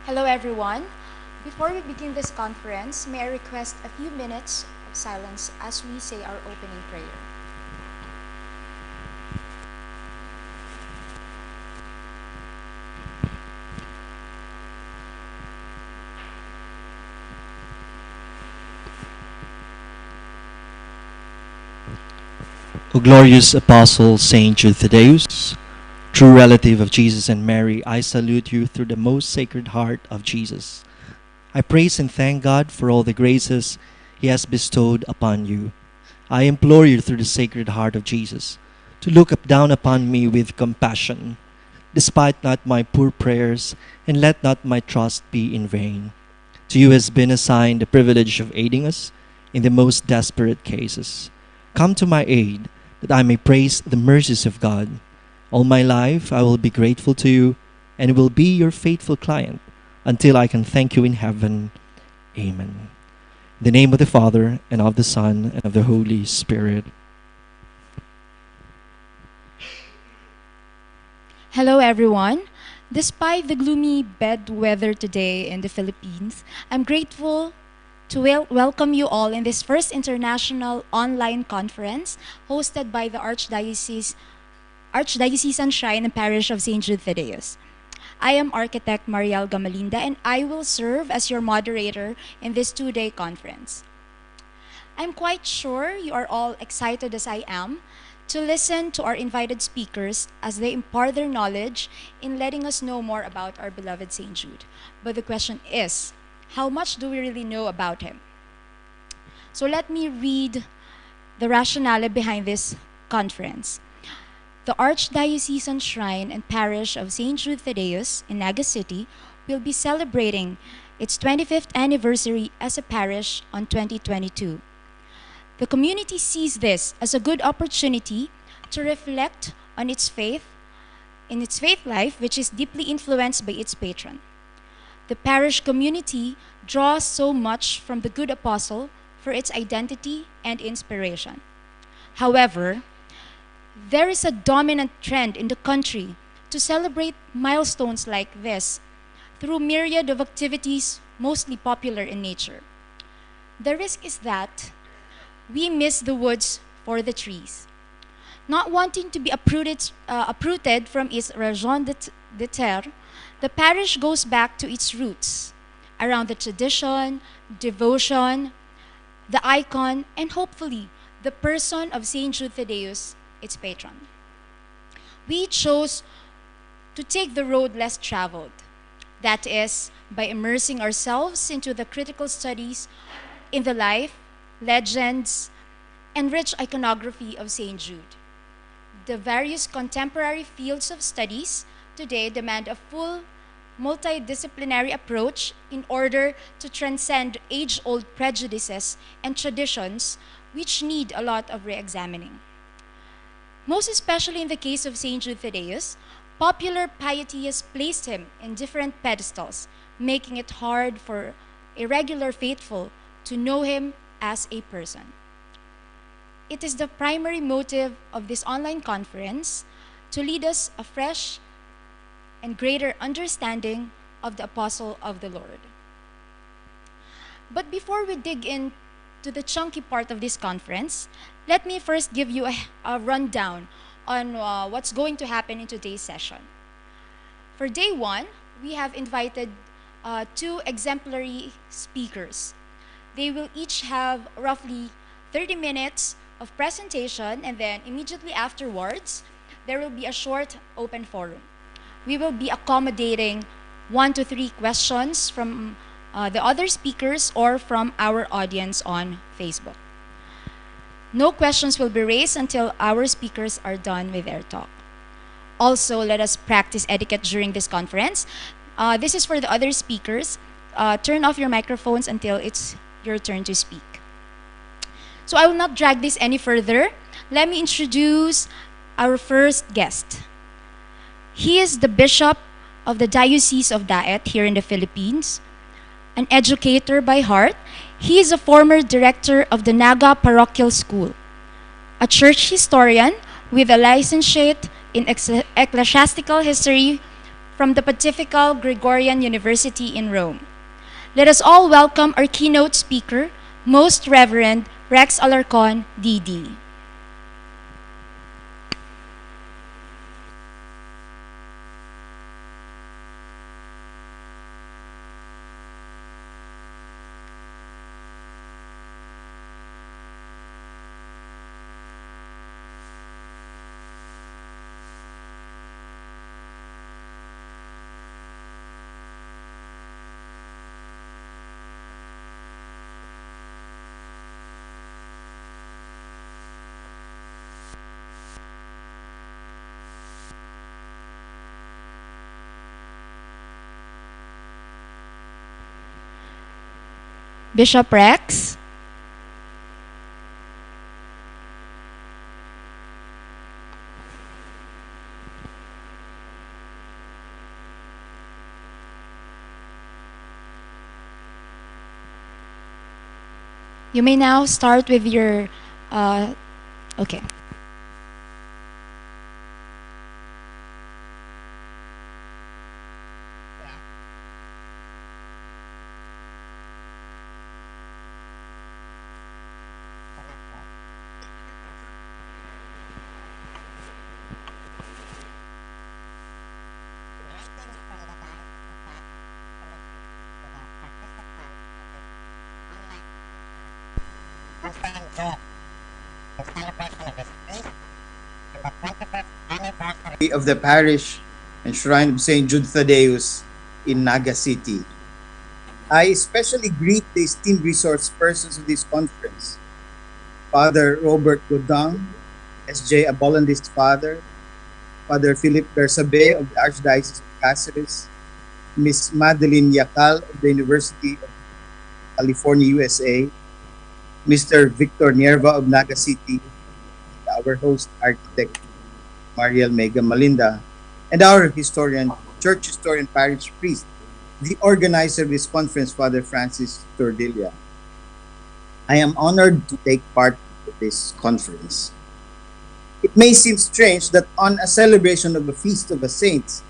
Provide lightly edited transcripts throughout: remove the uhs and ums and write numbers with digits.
Hello, everyone. Before we begin this conference, may I request a few minutes of silence as we say our opening prayer. O glorious Apostle Saint Jude Thaddeus, true relative of Jesus and Mary, I salute you through the most sacred heart of Jesus. I praise and thank God for all the graces He has bestowed upon you. I implore you through the sacred heart of Jesus to look down upon me with compassion, despite not my poor prayers, and let not my trust be in vain. To you has been assigned the privilege of aiding us in the most desperate cases. Come to my aid, that I may praise the mercies of God. All my life I will be grateful to you and will be your faithful client until I can thank you in heaven. Amen. In the name of the Father, and of the Son, and of the Holy Spirit. Hello, everyone. Despite the gloomy bad weather today in the Philippines, I'm grateful to welcome you all in this first international online conference hosted by the Archdiocesan Shrine and Parish of St. Jude Thaddeus. I am architect Mariel Gamalinda, and I will serve as your moderator in this two-day conference. I'm quite sure you are all excited as I am to listen to our invited speakers as they impart their knowledge in letting us know more about our beloved St. Jude. But the question is, how much do we really know about him? So let me read the rationale behind this conference. The Archdiocesan Shrine and Parish of St. Jude Thaddeus in Naga City will be celebrating its 25th anniversary as a parish on 2022. The community sees this as a good opportunity to reflect on its faith life, which is deeply influenced by its patron. The parish community draws so much from the good apostle for its identity and inspiration. However, there is a dominant trend in the country to celebrate milestones like this through myriad of activities mostly popular in nature. The risk is that we miss the woods for the trees. Not wanting to be uprooted from its raison d'être, the parish goes back to its roots, around the tradition, devotion, the icon, and hopefully the person of St. Jude Thaddeus, its patron. We chose to take the road less traveled, that is, by immersing ourselves into the critical studies in the life, legends, and rich iconography of St. Jude. The various contemporary fields of studies today demand a full multidisciplinary approach in order to transcend age-old prejudices and traditions which need a lot of re-examining. Most especially in the case of St. Jude Thaddeus, popular piety has placed him in different pedestals, making it hard for a regular faithful to know him as a person. It is the primary motive of this online conference to lead us a fresh and greater understanding of the Apostle of the Lord. But before we dig into the chunky part of this conference, let me first give you a rundown on what's going to happen in today's session. For day one, we have invited two exemplary speakers. They will each have roughly 30 minutes of presentation, and then immediately afterwards, there will be a short open forum. We will be accommodating 1 to 3 questions from the other speakers or from our audience on Facebook. No questions will be raised until our speakers are done with their talk. Also, let us practice etiquette during this conference. This is for the other speakers. Turn off your microphones until it's your turn to speak. So I will not drag this any further. Let me introduce our first guest. He is the Bishop of the Diocese of Daet here in the Philippines, an educator by heart. He is a former director of the Naga Parochial School, a church historian with a licentiate in ecclesiastical history from the Pontifical Gregorian University in Rome. Let us all welcome our keynote speaker, Most Reverend Rex Alarcon, D.D. Bishop Rex. You may now start with your, okay. Of the parish and shrine of St. Jude Thaddeus in Naga City. I especially greet the esteemed resource persons of this conference, Father Robert Godang, S.J. Abolandist Father, Father Philip Bersabe of the Archdiocese of Cáceres, Miss Madeline Yakal of the University of California, USA, Mr. Victor Nierva of Naga City, our host architect Mariel Mega Malinda, and our historian, church historian, parish priest, the organizer of this conference, Father Francis Tordilla. I am honored to take part in this conference. It may seem strange that on a celebration of a feast of a saint,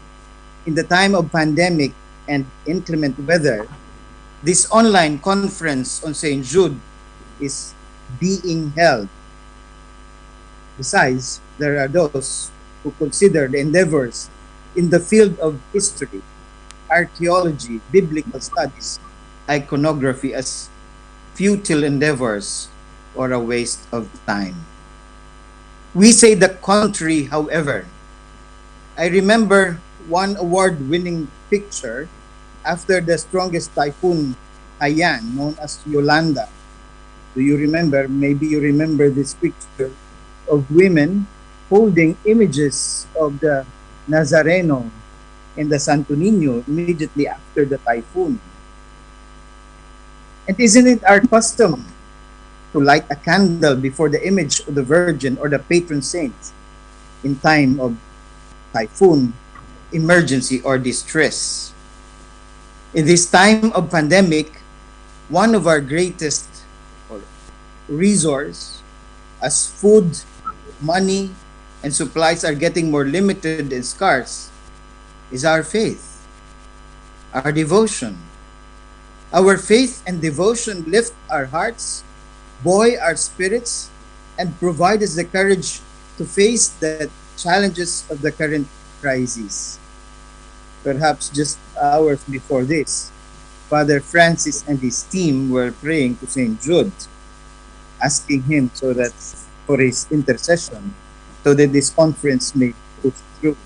in the time of pandemic and inclement weather, this online conference on St. Jude is being held. Besides, there are those who consider the endeavors in the field of history, archaeology, biblical studies, iconography as futile endeavors or a waste of time. We say the contrary, however. I remember one award-winning picture after the strongest typhoon Haiyan, known as Yolanda. Do you remember? Maybe you remember this picture of women holding images of the Nazareno and the Santo Niño immediately after the typhoon. And isn't it our custom to light a candle before the image of the Virgin or the patron saint in time of typhoon, emergency, or distress? In this time of pandemic, one of our greatest resource as food, money, and supplies are getting more limited and scarce is our faith, our devotion. Our faith and devotion lift our hearts, buoy our spirits, and provide us the courage to face the challenges of the current crises. Perhaps just hours before this, Father Francis and his team were praying to St. Jude, asking him for his intercession, so that this conference may push through.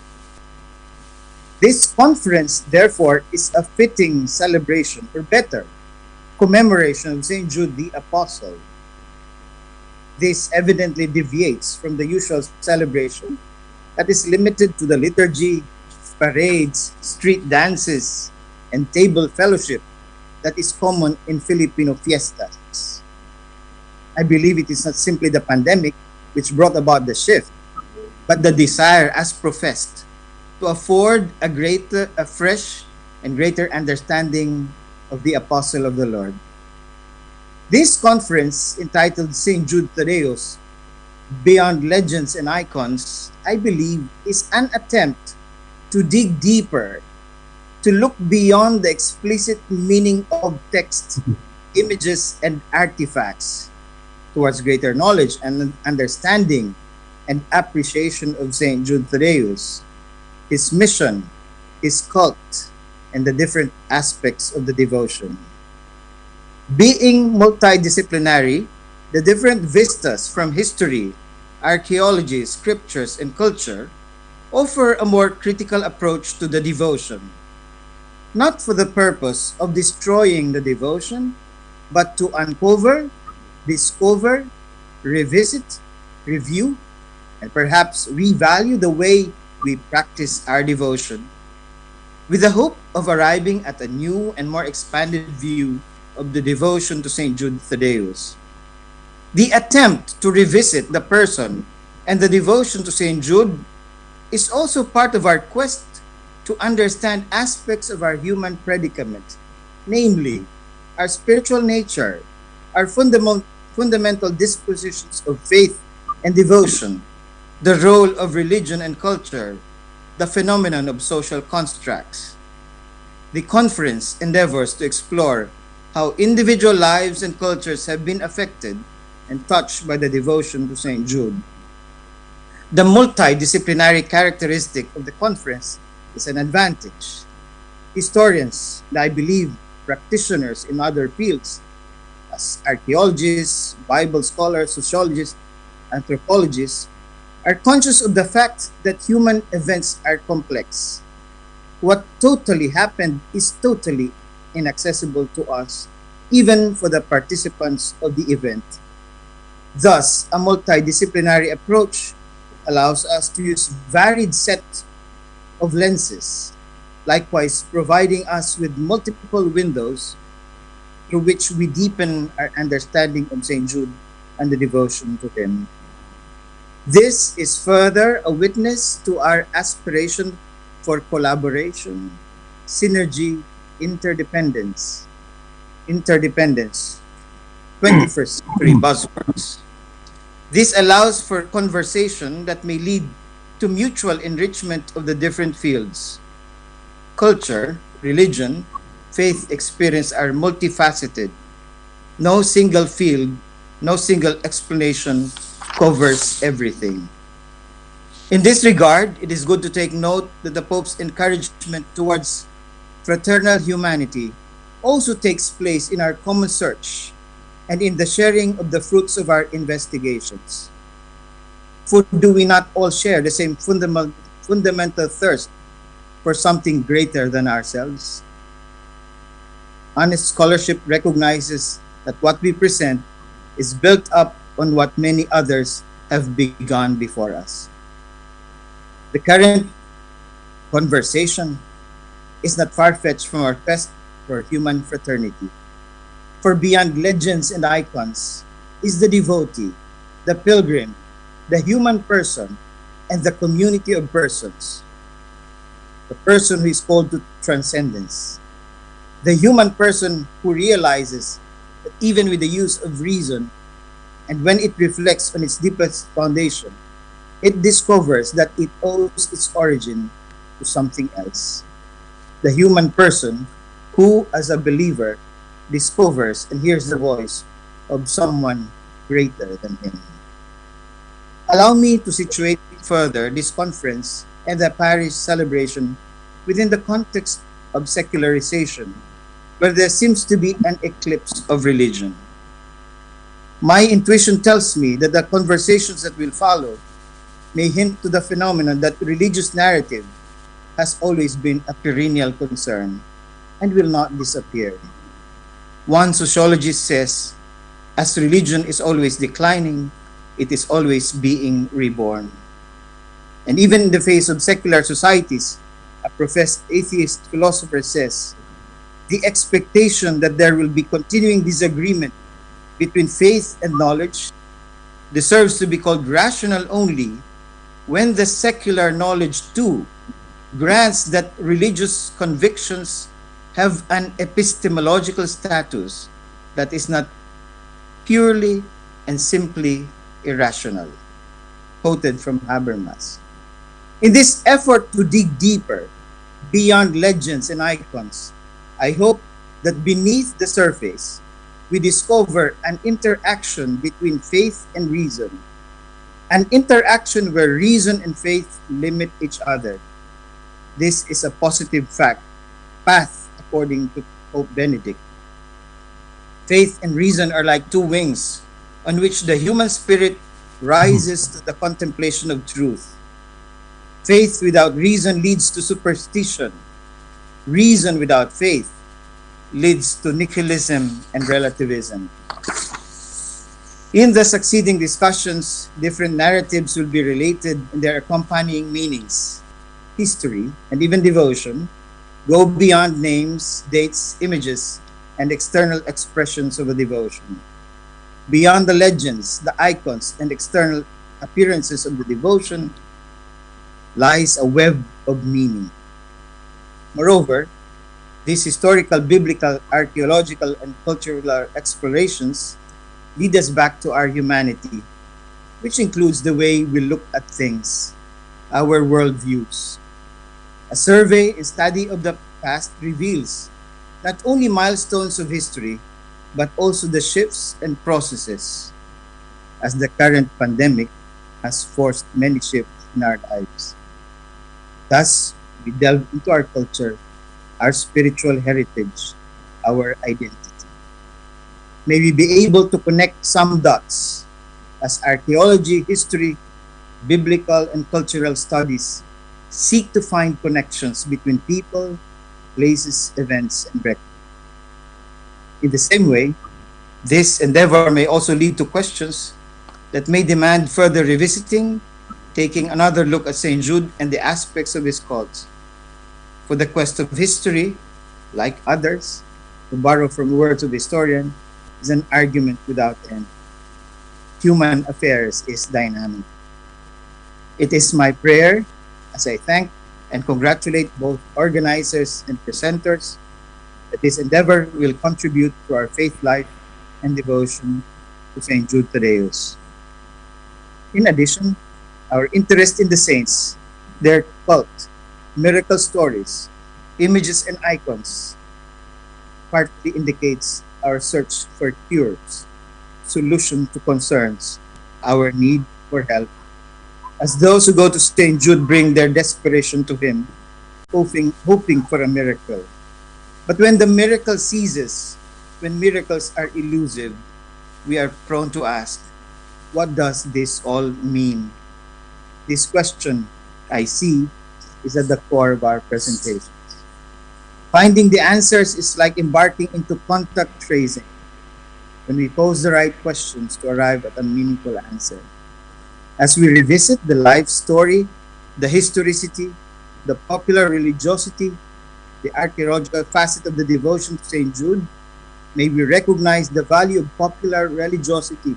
This conference, therefore, is a fitting celebration, or better, commemoration of St. Jude the Apostle. This evidently deviates from the usual celebration that is limited to the liturgy, parades, street dances, and table fellowship that is common in Filipino fiestas. I believe it is not simply the pandemic which brought about the shift, but the desire as professed to afford a fresh and greater understanding of the Apostle of the Lord. This conference, entitled St. Jude Thaddeus, Beyond Legends and Icons, I believe is an attempt to dig deeper to look beyond the explicit meaning of text, images, and artifacts towards greater knowledge and understanding and appreciation of St. Jude Thaddeus, his mission, his cult, and the different aspects of the devotion. Being multidisciplinary, the different vistas from history, archaeology, scriptures, and culture offer a more critical approach to the devotion, not for the purpose of destroying the devotion, but to uncover, discover, revisit, review, and perhaps revalue the way we practice our devotion, with the hope of arriving at a new and more expanded view of the devotion to St. Jude Thaddeus. The attempt to revisit the person and the devotion to St. Jude is also part of our quest to understand aspects of our human predicament, namely our spiritual nature, our fundamental dispositions of faith and devotion, the role of religion and culture, the phenomenon of social constructs. The conference endeavors to explore how individual lives and cultures have been affected and touched by the devotion to St. Jude. The multidisciplinary characteristic of the conference is an advantage. Historians, and I believe practitioners in other fields, as archaeologists, Bible scholars, sociologists, anthropologists, are conscious of the fact that human events are complex. What totally happened is totally inaccessible to us, even for the participants of the event. Thus, a multidisciplinary approach allows us to use varied set of lenses, likewise providing us with multiple windows through which we deepen our understanding of St. Jude and the devotion to him. This is further a witness to our aspiration for collaboration, synergy, interdependence, 21st century buzzwords. This allows for conversation that may lead to mutual enrichment of the different fields. Culture, religion, faith experience are multifaceted. No single field, no single explanation covers everything. In this regard, it is good to take note that the Pope's encouragement towards fraternal humanity also takes place in our common search and in the sharing of the fruits of our investigations. For do we not all share the same fundamental thirst for something greater than ourselves? Honest scholarship recognizes that what we present is built up on what many others have begun before us. The current conversation is not far-fetched from our quest for human fraternity. For beyond legends and icons is the devotee, the pilgrim, the human person, and the community of persons. The person who is called to transcendence. The human person who realizes that even with the use of reason, and when it reflects on its deepest foundation, it discovers that it owes its origin to something else. The human person who, as a believer, discovers and hears the voice of someone greater than him. Allow me to situate further this conference and the parish celebration within the context of secularization, where there seems to be an eclipse of religion. My intuition tells me that the conversations that will follow may hint to the phenomenon that religious narrative has always been a perennial concern and will not disappear. One sociologist says, as religion is always declining, it is always being reborn. And even in the face of secular societies, a professed atheist philosopher says, the expectation that there will be continuing disagreement between faith and knowledge deserves to be called rational only when the secular knowledge too grants that religious convictions have an epistemological status that is not purely and simply irrational. Quoted from Habermas. In this effort to dig deeper, beyond legends and icons. I hope that beneath the surface, we discover an interaction between faith and reason, an interaction where reason and faith limit each other. This is a positive path, according to Pope Benedict. Faith and reason are like two wings on which the human spirit rises to the contemplation of truth. Faith without reason leads to superstition. Reason without faith leads to nihilism and relativism. In the succeeding discussions, different narratives will be related in their accompanying meanings. History, and even devotion, go beyond names, dates, images, and external expressions of a devotion. Beyond the legends, the icons, and external appearances of the devotion lies a web of meaning. Moreover, these historical, biblical, archeological, and cultural explorations lead us back to our humanity, which includes the way we look at things, our worldviews. A survey and study of the past reveals not only milestones of history, but also the shifts and processes, as the current pandemic has forced many shifts in our lives. Thus, we delve into our culture, our spiritual heritage, our identity. May we be able to connect some dots as archaeology, history, biblical, and cultural studies seek to find connections between people, places, events, and records. In the same way, this endeavor may also lead to questions that may demand further revisiting, taking another look at St. Jude and the aspects of his cult. For the quest of history, like others, to borrow from the words of the historian, is an argument without end. Human affairs is dynamic. It is my prayer, as I thank and congratulate both organizers and presenters, that this endeavor will contribute to our faith life and devotion to St. Jude Thaddeus. In addition, our interest in the saints, their cult, miracle stories, images, and icons partly indicates our search for cures, solution to concerns, our need for help, as those who go to St. Jude bring their desperation to him, hoping for a miracle. But when the miracle ceases, when miracles are elusive, we are prone to ask, what does this all mean? This question, I see, is at the core of our presentations. Finding the answers is like embarking into contact tracing, when we pose the right questions to arrive at a meaningful answer. As we revisit the life story, the historicity, the popular religiosity, the archaeological facet of the devotion to St. Jude, may we recognize the value of popular religiosity,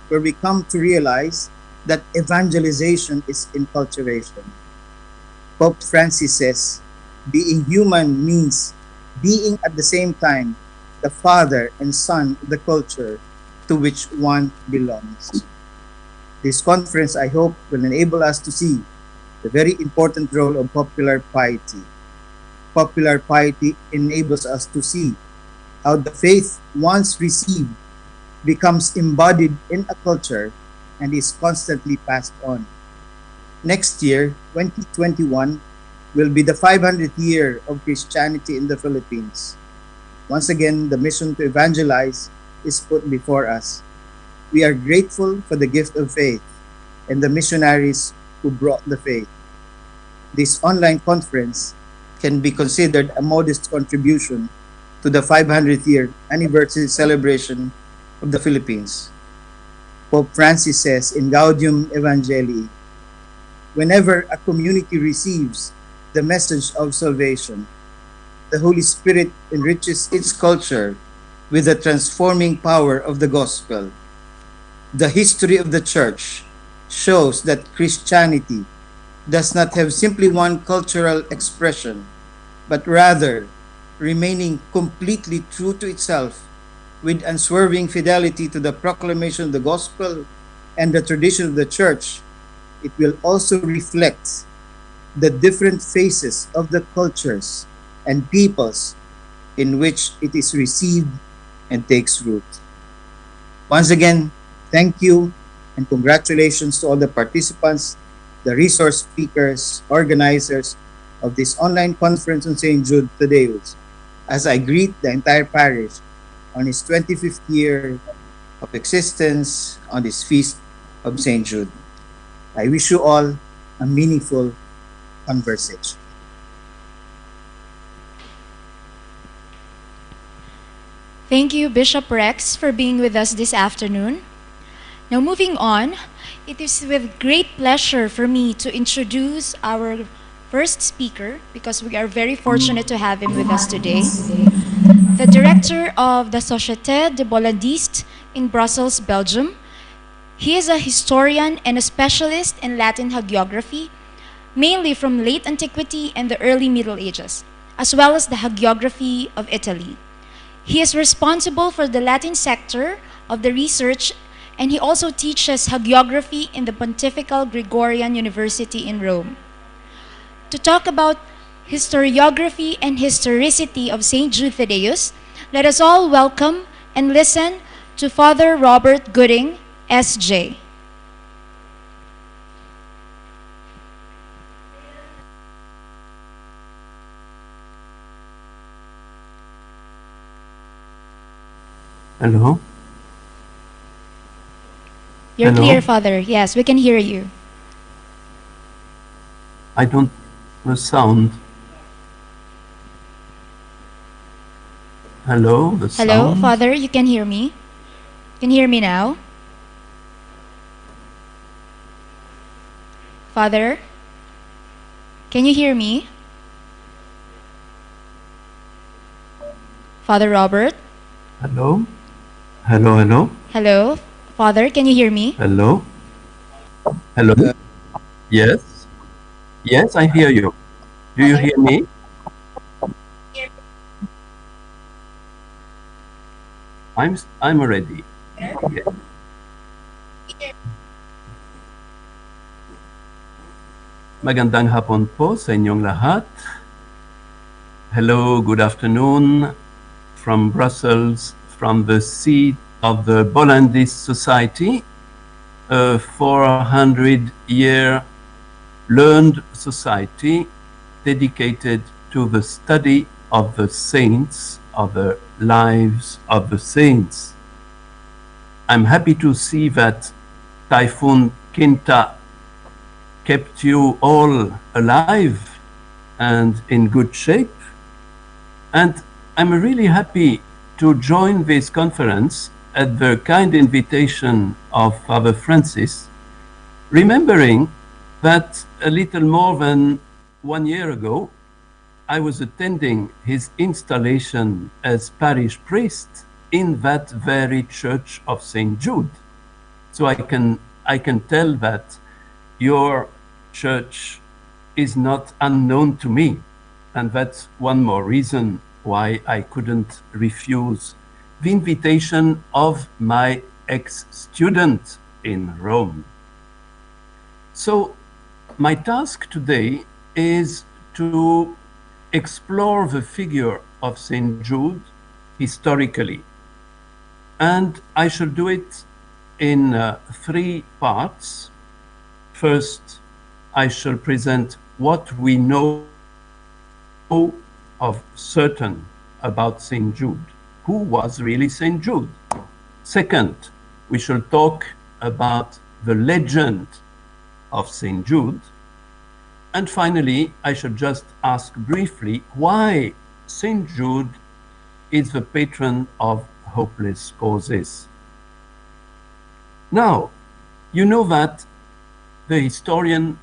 where we come to realize that evangelization is inculturation. Pope Francis says, being human means being at the same time the father and son of the culture to which one belongs. This conference, I hope, will enable us to see the very important role of popular piety. Popular piety enables us to see how the faith once received becomes embodied in a culture and is constantly passed on. Next year, 2021, will be the 500th year of Christianity in the Philippines. Once again, the mission to evangelize is put before us. We are grateful for the gift of faith and the missionaries who brought the faith. This online conference can be considered a modest contribution to the 500th year anniversary celebration of the Philippines. Pope Francis says in Gaudium Evangelii, whenever a community receives the message of salvation, the Holy Spirit enriches its culture with the transforming power of the gospel. The history of the church shows that Christianity does not have simply one cultural expression, but rather remaining completely true to itself with unswerving fidelity to the proclamation of the gospel and the tradition of the church. It will also reflect the different phases of the cultures and peoples in which it is received and takes root. Once again, thank you and congratulations to all the participants, the resource speakers, organizers of this online conference on St. Jude Thaddeus, as I greet the entire parish on its 25th year of existence on this feast of St. Jude. I wish you all a meaningful conversation. Thank you, Bishop Rex, for being with us this afternoon. Now, moving on, it is with great pleasure for me to introduce our first speaker because we are very fortunate to have him with us today. The director of the Société de Bollandistes in Brussels, Belgium. He is a historian and a specialist in Latin hagiography, mainly from late antiquity and the early Middle Ages, as well as the hagiography of Italy. He is responsible for the Latin sector of the research, and he also teaches hagiography in the Pontifical Gregorian University in Rome. To talk about historiography and historicity of St. Jude Thaddeus, let us all welcome and listen to Father Robert Gooding, S.J. Hello? You're Hello? clear, Father. Yes, we can hear you. I don't the sound. Hello? The Hello, sound? Father, you can hear me? Can you hear me now? Father, can you hear me? Father Robert? Hello? Hello, hello? Hello, Father, can you hear me? Hello? Hello? Yes? Yes, I hear you. Do you hear me? I'm ready. Okay. Magandang hapon po sa inyong lahat. Hello, good afternoon from Brussels, from the seat of the Bollandist Society, a 400-year learned society dedicated to the study of the saints, of the lives of the saints. I'm happy to see that Typhoon Kinta kept you all alive and in good shape. And I'm really happy to join this conference at the kind invitation of Father Francis, remembering that a little more than 1 year ago, I was attending his installation as parish priest in that very church of St. Jude. So I can tell that your church is not unknown to me. And that's one more reason why I couldn't refuse the invitation of my ex-student in Rome. So my task today is to explore the figure of St. Jude historically. And I shall do it in 3 parts. First, I shall present what we know of certain about St. Jude. Who was really St. Jude? Second, we shall talk about the legend of St. Jude. And finally, I shall just ask briefly why St. Jude is the patron of hopeless causes. Now, you know that the historian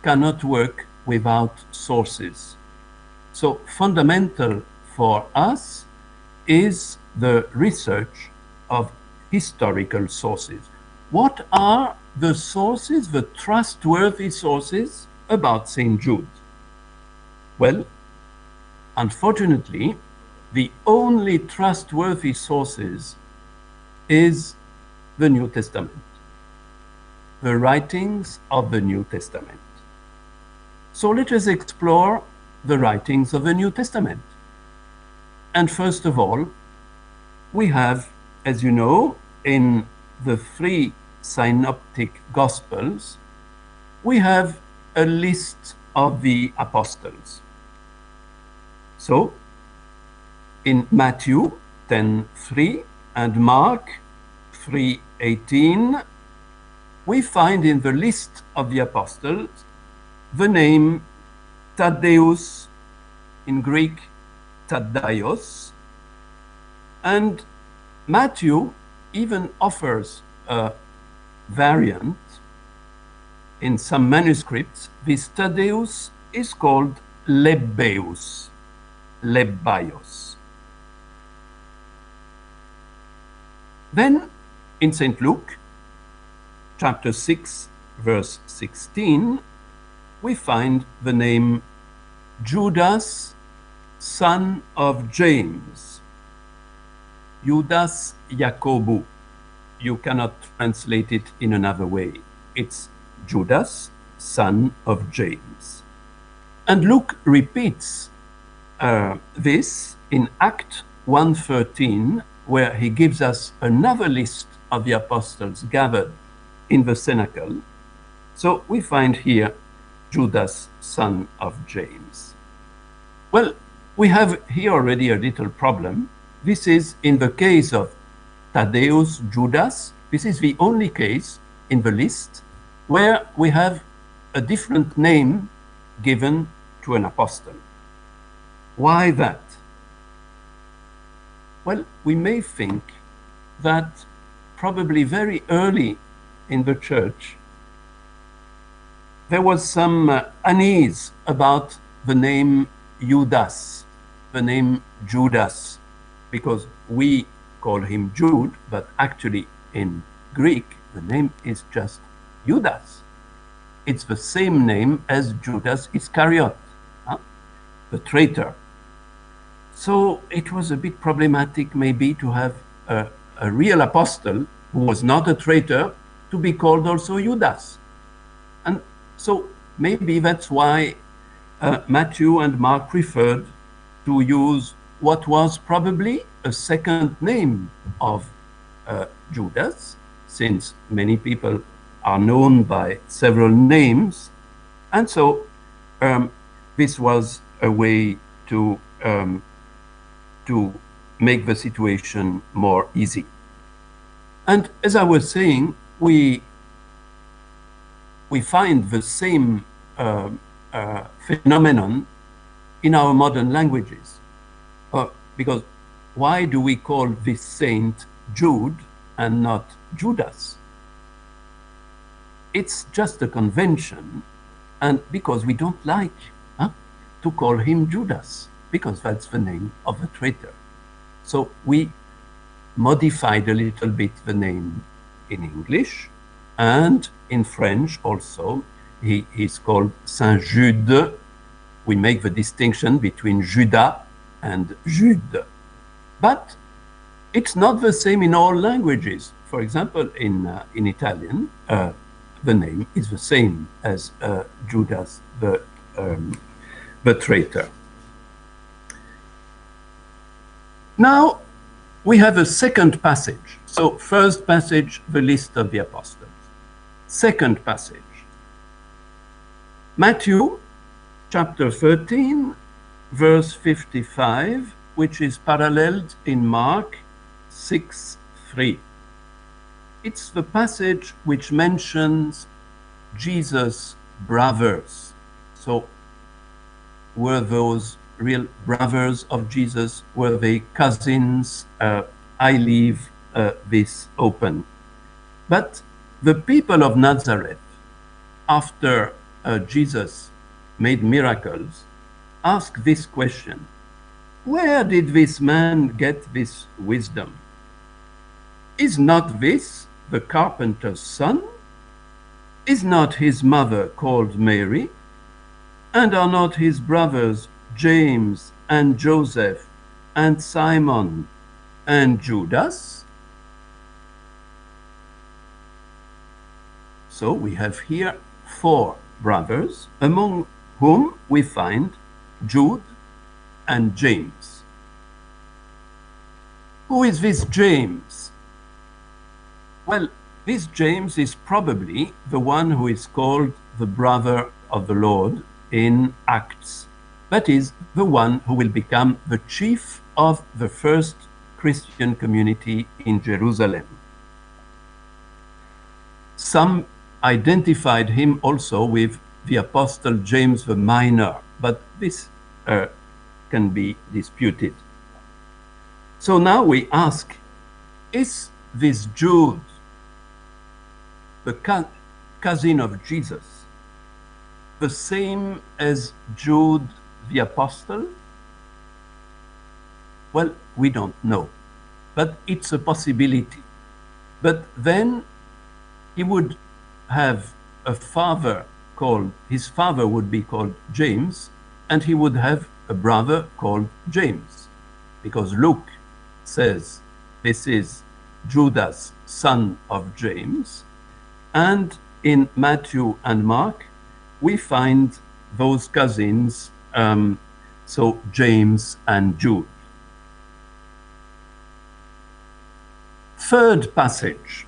cannot work without sources. So fundamental for us is the research of historical sources. What are the sources, the trustworthy sources about St. Jude? Well, unfortunately, the only trustworthy sources is the New Testament, the writings of the New Testament. So let us explore the writings of the New Testament. And first of all, we have, as you know, in the three synoptic Gospels, we have a list of the apostles. So, in Matthew 10:3 and Mark 3:18, we find in the list of the apostles the name Thaddeus, in Greek Thaddeus, and Matthew even offers a variant. In some manuscripts, this Thaddeus is called Lebbeus, Lebbaios. Then, in St. Luke, chapter 6, verse 16, we find the name Judas, son of James. Judas Jacobu. You cannot translate it in another way. It's Judas, son of James. And Luke repeats this in Act 1:13, where he gives us another list of the apostles gathered in the cenacle. So we find here Judas, son of James. Well, we have here already a little problem. This is in the case of Thaddeus Judas. This is the only case in the list where we have a different name given to an apostle. Why that? Well, we may think that probably very early in the church, there was some unease about the name Judas, the name Judas, because we call him Jude, but actually in Greek, the name is just Judas. It's the same name as Judas Iscariot, the traitor. So it was a bit problematic maybe to have a real apostle who was not a traitor to be called also Judas. And so maybe that's why Matthew and Mark preferred to use what was probably a second name of Judas, since many people are known by several names. And so this was a way to make the situation more easy. And as I was saying, we find the same phenomenon in our modern languages. Because why do we call this saint Jude and not Judas? It's just a convention, and because we don't like to call him Judas, because that's the name of the traitor. So we modified a little bit the name in English, and in French also. He's called Saint Jude. We make the distinction between Judas and Jude. But it's not the same in all languages. For example, in Italian, the name is the same as Judas, the traitor. Now, we have a second passage. So first passage, the list of the apostles. Second passage, Matthew chapter 13, verse 55, which is paralleled in Mark 6:3. It's the passage which mentions Jesus' brothers. So were those real brothers of Jesus? Were they cousins? I leave this open. But the people of Nazareth, after Jesus made miracles, asked this question: where did this man get this wisdom? Is not this the carpenter's son? Is not his mother called Mary? And are not his brothers James and Joseph and Simon and Judas? So we have here 4 brothers, among whom we find Jude and James. Who is this James? Well, this James is probably the one who is called the brother of the Lord in Acts. That is, the one who will become the chief of the first Christian community in Jerusalem. Some identified him also with the Apostle James the Minor, but this can be disputed. So now we ask, is this Jude, the cousin of Jesus, the same as Jude the Apostle? Well, we don't know, but it's a possibility. But then he would have a father called, his father would be called James, and he would have a brother called James, because Luke says this is Judas, son of James, and in Matthew and Mark we find those cousins, so James and Jude. Third passage,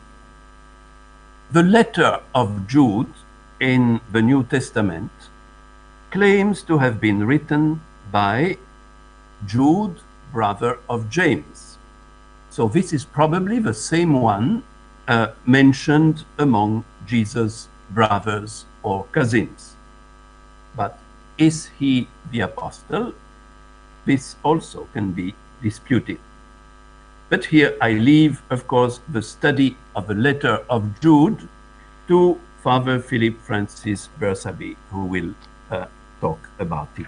the letter of Jude in the New Testament claims to have been written by Jude, brother of James. So this is probably the same one mentioned among Jesus' brothers or cousins. But is he the apostle? This also can be disputed. But here I leave, of course, the study of the letter of Jude to Father Philip Francis Bersabe, who will talk about it.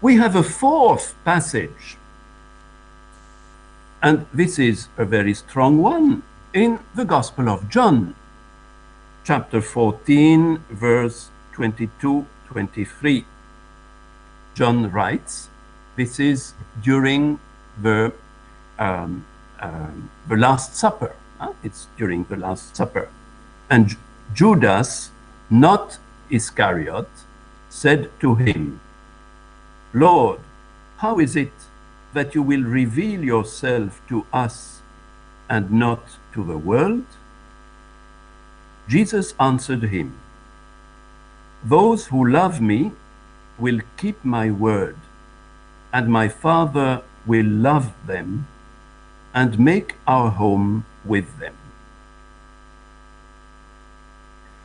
We have a fourth passage, and this is a very strong one, in the Gospel of John, chapter 14, verse 22-23. John writes, this is during the Last Supper. It's during the Last Supper. And Judas, not Iscariot, said to him, Lord, how is it that you will reveal yourself to us and not to the world? Jesus answered him, those who love me will keep my word, and my Father will love them and make our home with them.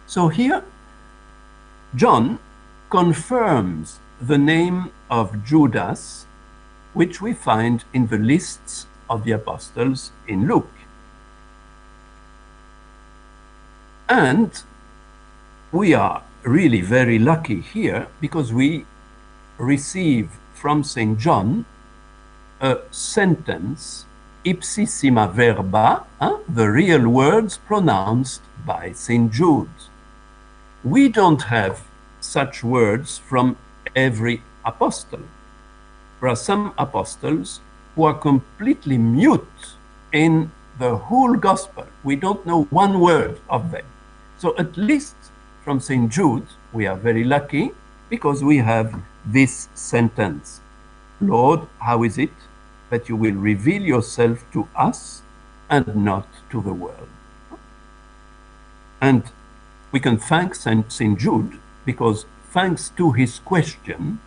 So here, John confirms the name of Judas, which we find in the lists of the apostles in Luke. And we are really very lucky here because we receive from St. John a sentence, ipsissima verba, the real words pronounced by St. Jude. We don't have such words from every apostle. There are some apostles who are completely mute in the whole gospel. We don't know one word of them. So at least from St. Jude, we are very lucky because we have this sentence. Lord, how is it that you will reveal yourself to us and not to the world? And we can thank St. Jude because thanks to his question,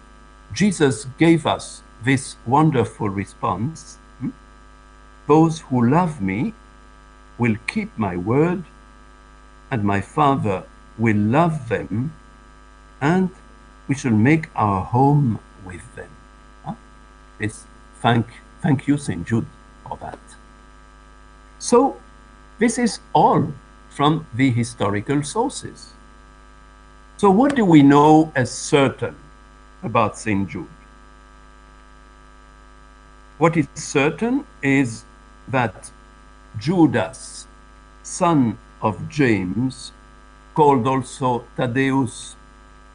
Jesus gave us this wonderful response. Those who love me will keep my word, and my Father will love them, and we shall make our home with them. Thank you, St. Jude, for that. So this is all from the historical sources. So what do we know as certain about St. Jude? What is certain is that Judas, son of James, called also Thaddeus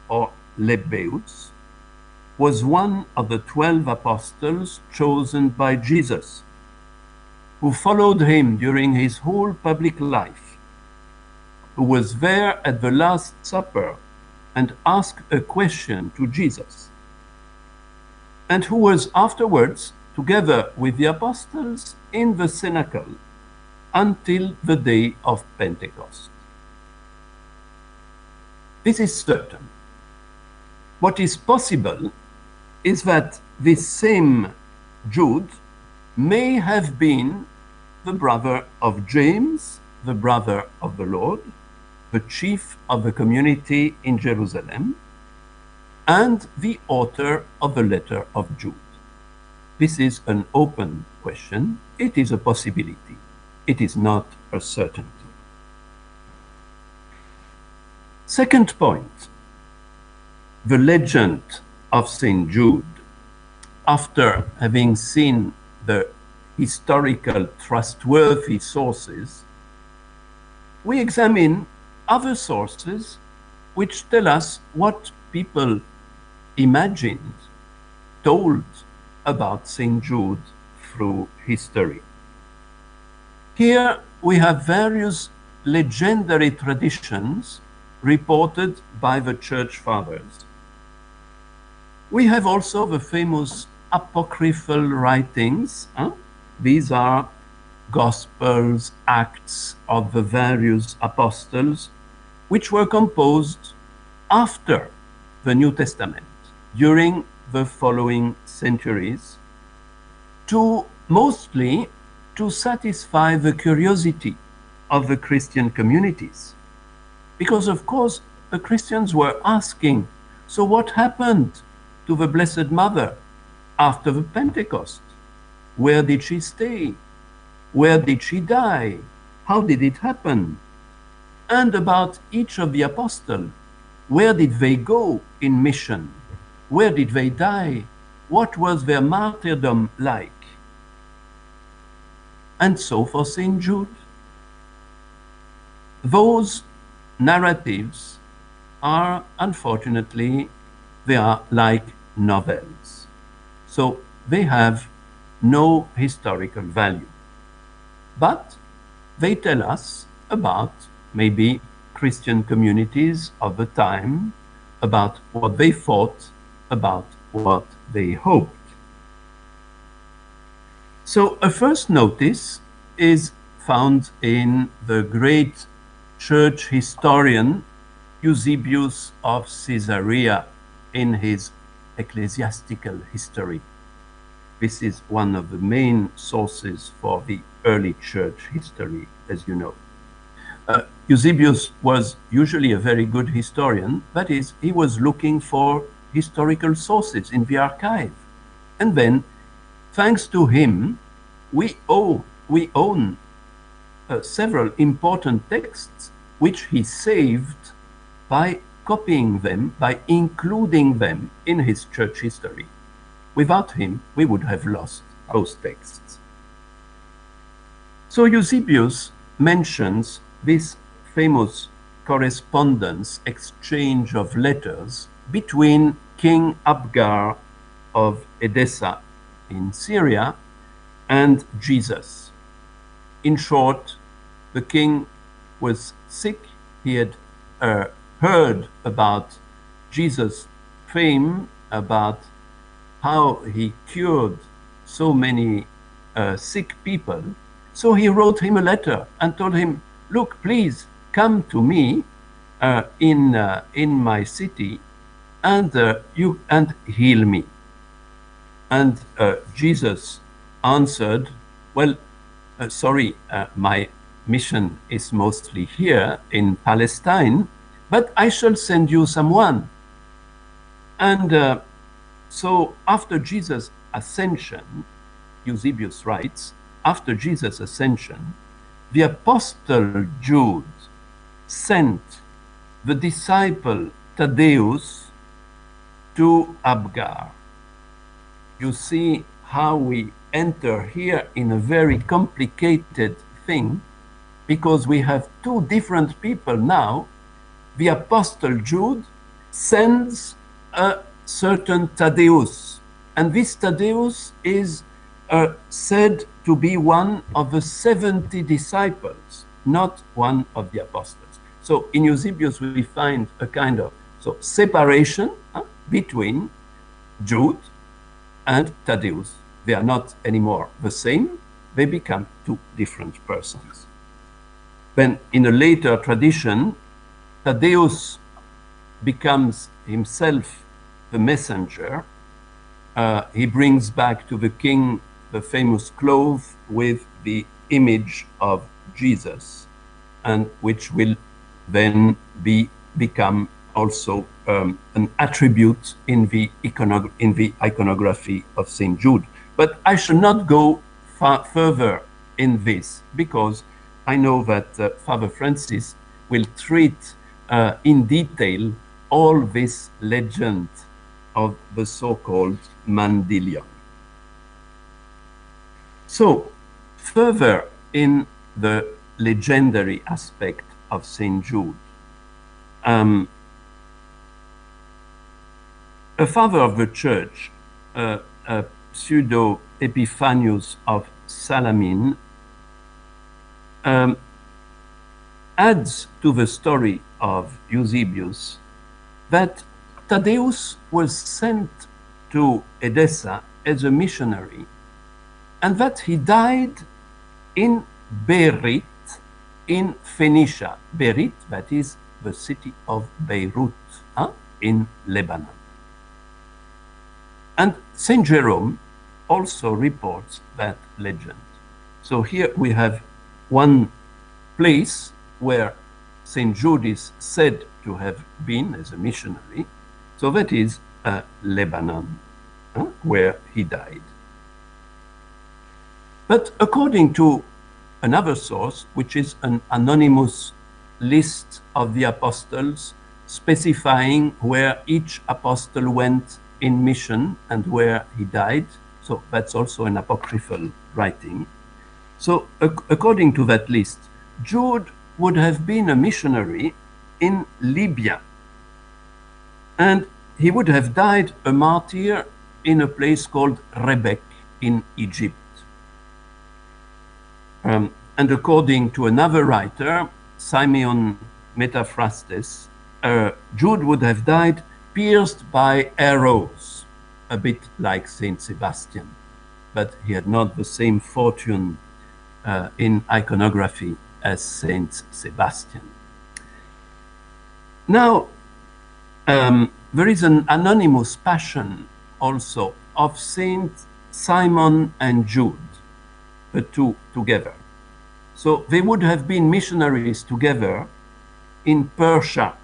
or Lebbeus, was one of the 12 apostles chosen by Jesus, who followed him during his whole public life, who was there at the Last Supper and asked a question to Jesus, and who was afterwards together with the apostles in the cenacle until the day of Pentecost. This is certain. What is possible is that this same Jude may have been the brother of James, the brother of the Lord, the chief of the community in Jerusalem, and the author of the letter of Jude. This is an open question. It is a possibility. It is not a certainty. Second point, the legend of St. Jude. After having seen the historical trustworthy sources, we examine other sources which tell us what people imagined, told about St. Jude through history. Here we have various legendary traditions reported by the Church Fathers. We have also the famous apocryphal writings. These are Gospels, Acts of the various apostles, which were composed after the New Testament, during the following centuries, mostly to satisfy the curiosity of the Christian communities. Because, of course, the Christians were asking, so what happened to the Blessed Mother after the Pentecost? Where did she stay? Where did she die? How did it happen? And about each of the apostles, where did they go in mission? Where did they die? What was their martyrdom like? And so for St. Jude, those narratives are, unfortunately, they are like novels. So they have no historical value. But they tell us about maybe Christian communities of the time, about what they thought, about what they hoped. So a first notice is found in the great church historian Eusebius of Caesarea in his ecclesiastical history. This is one of the main sources for the early church history, as you know. Eusebius was usually a very good historian. That is, he was looking for historical sources in the archive. And then, thanks to him, we own several important texts which he saved by copying them, by including them in his church history. Without him, we would have lost those texts. So Eusebius mentions this famous correspondence, exchange of letters between King Abgar of Edessa in Syria and Jesus. In short, the king was sick. He had heard about Jesus' fame, about how he cured so many sick people. So he wrote him a letter and told him, look, please come to me in my city and heal me. And Jesus answered, well, sorry, my mission is mostly here in Palestine, but I shall send you someone. And so after Jesus' ascension, Eusebius writes, after Jesus' ascension, the apostle Jude sent the disciple Thaddeus to Abgar. You see how we enter here in a very complicated thing, because we have two different people now. The apostle Jude sends a certain Thaddeus, and this Thaddeus is said to be one of the 70 disciples, not one of the apostles. So in Eusebius we find a kind of So separation between Jude and Thaddeus. They are not anymore the same. They become two different persons. Then in a later tradition, Thaddeus becomes himself the messenger. He brings back to the king the famous cloth with the image of Jesus, and which will then become also an attribute in the iconography of St. Jude. But I shall not go far further in this, because I know that Father Francis will treat in detail all this legend of the so-called Mandilion. So, further in the legendary aspect of St. Jude, a father of the church, Pseudo Epiphanius of Salamine, adds to the story of Eusebius that Thaddeus was sent to Edessa as a missionary, and that he died in Berit in Phoenicia. Berit, that is the city of Beirut in Lebanon. And Saint Jerome also reports that legend. So here we have one place where Saint Jude is said to have been as a missionary. So that is Lebanon, where he died. But according to another source, which is an anonymous list of the apostles specifying where each apostle went in mission and where he died, so that's also an apocryphal writing. So according to that list, Jude would have been a missionary in Libya, and he would have died a martyr in a place called Rebek in Egypt. And according to another writer, Simeon Metaphrastes, Jude would have died pierced by arrows, a bit like Saint Sebastian, but he had not the same fortune in iconography as Saint Sebastian. Now, there is an anonymous passion also of Saint Simon and Jude, the two together. So they would have been missionaries together in Persia,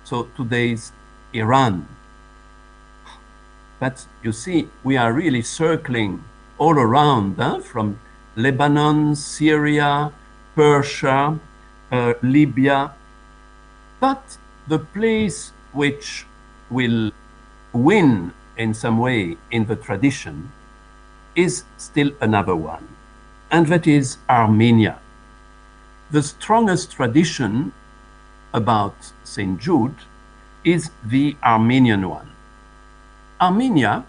so today's Iran. But you see, we are really circling all around, from Lebanon, Syria, Persia, Libya. But the place which will win in some way in the tradition is still another one, and that is Armenia. The strongest tradition about St. Jude is the Armenian one. Armenia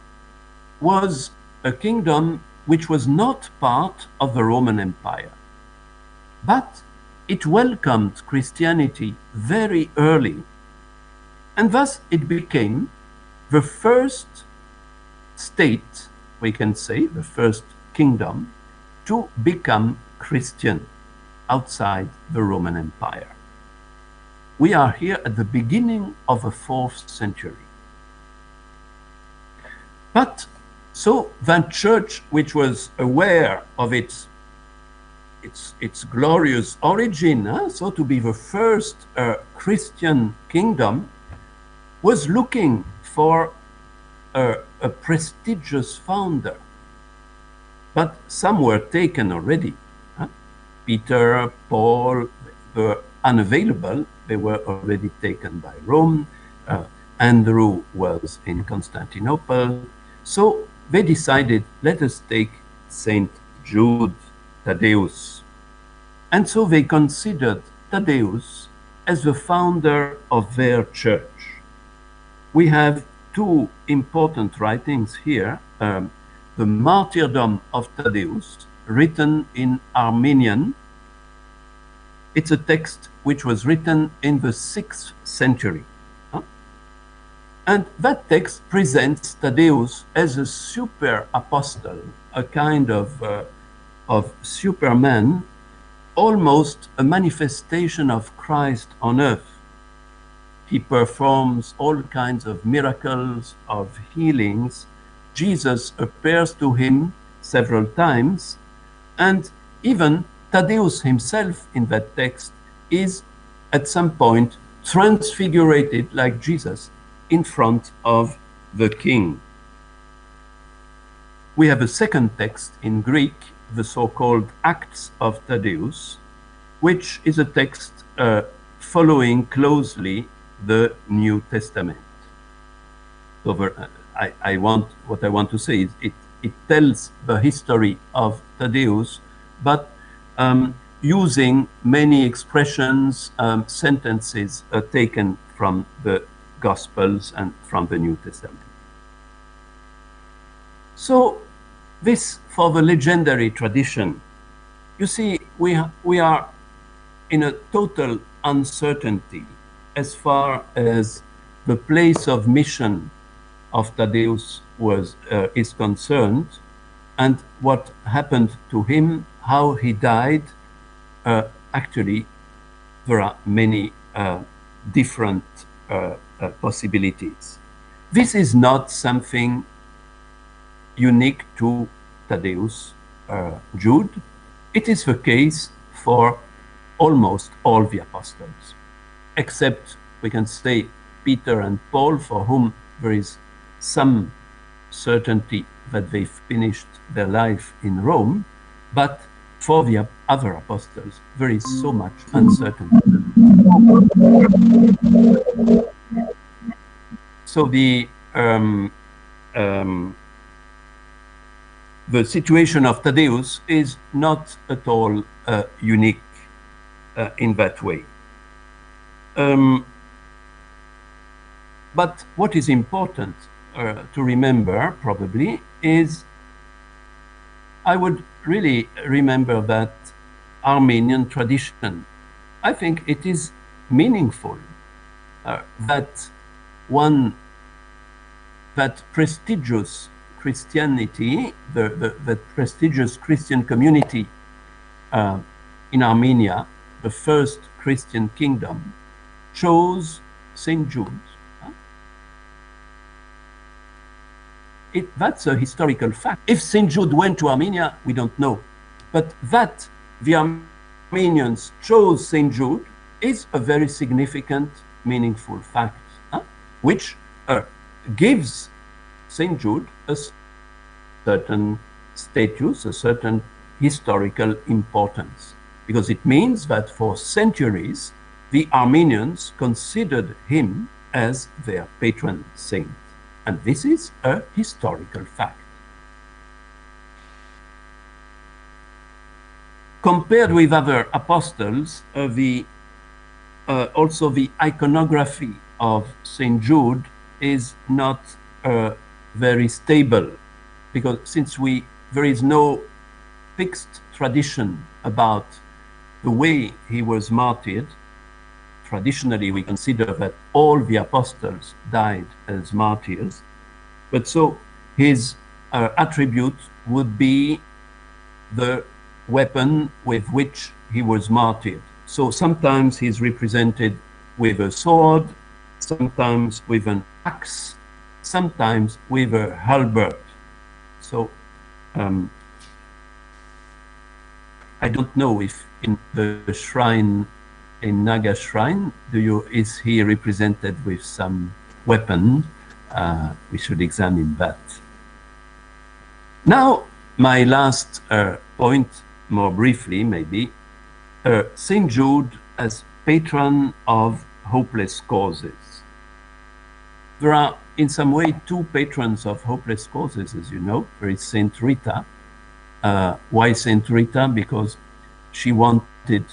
was a kingdom which was not part of the Roman Empire, but it welcomed Christianity very early, and thus it became the first state, we can say, the first kingdom to become Christian outside the Roman Empire. We are here at the beginning of the 4th century. But so that church, which was aware of its glorious origin, so to be the first Christian kingdom, was looking for a prestigious founder. But some were taken already. Peter, Paul were unavailable. They were already taken by Rome. Andrew was in Constantinople. So they decided, let us take Saint Jude Thaddeus. And so they considered Thaddeus as the founder of their church. We have two important writings here. The Martyrdom of Thaddeus, written in Armenian. It's a text which was written in the 6th century. And that text presents Thaddeus as a super apostle, a kind of superman, almost a manifestation of Christ on earth. He performs all kinds of miracles, of healings. Jesus appears to him several times, and even Thaddeus himself in that text is at some point transfigurated like Jesus in front of the king. We have a second text in Greek, the so-called Acts of Thaddeus, which is a text following closely the New Testament. So what I want to say is it tells the history of Thaddeus, but using many expressions, sentences taken from the Gospels and from the New Testament. So this for the legendary tradition. You see, we are in a total uncertainty as far as the place of mission of Thaddeus is concerned, and what happened to him, how he died. Actually, there are many different possibilities. This is not something unique to Thaddeus Jude. It is the case for almost all the apostles, except we can say Peter and Paul, for whom there is some certainty that they finished their life in Rome, but for the other apostles, there is so much uncertainty. So the situation of Thaddeus is not at all unique in that way. But what is important to remember, probably, is I would really remember that Armenian tradition. I think it is meaningful that that prestigious Christianity, the prestigious Christian community in Armenia, the first Christian kingdom, chose St. Jude. That's a historical fact. If St. Jude went to Armenia, we don't know. But that the Armenians chose St. Jude is a very significant, meaningful fact, which gives St. Jude a certain status, a certain historical importance, because it means that for centuries, the Armenians considered him as their patron saint. And this is a historical fact. Compared with other apostles, also the iconography of St. Jude is not very stable, because since there is no fixed tradition about the way he was martyred. Traditionally, we consider that all the apostles died as martyrs, but so his attribute would be the weapon with which he was martyred. So sometimes he's represented with a sword, sometimes with an axe, sometimes with a halberd. So I don't know if in the shrine, in Naga shrine, is he represented with some weapon? We should examine that. Now, my last point, more briefly maybe, St. Jude as patron of hopeless causes. There are in some way two patrons of hopeless causes, as you know. There is Saint Rita. Why Saint Rita? Because she wanted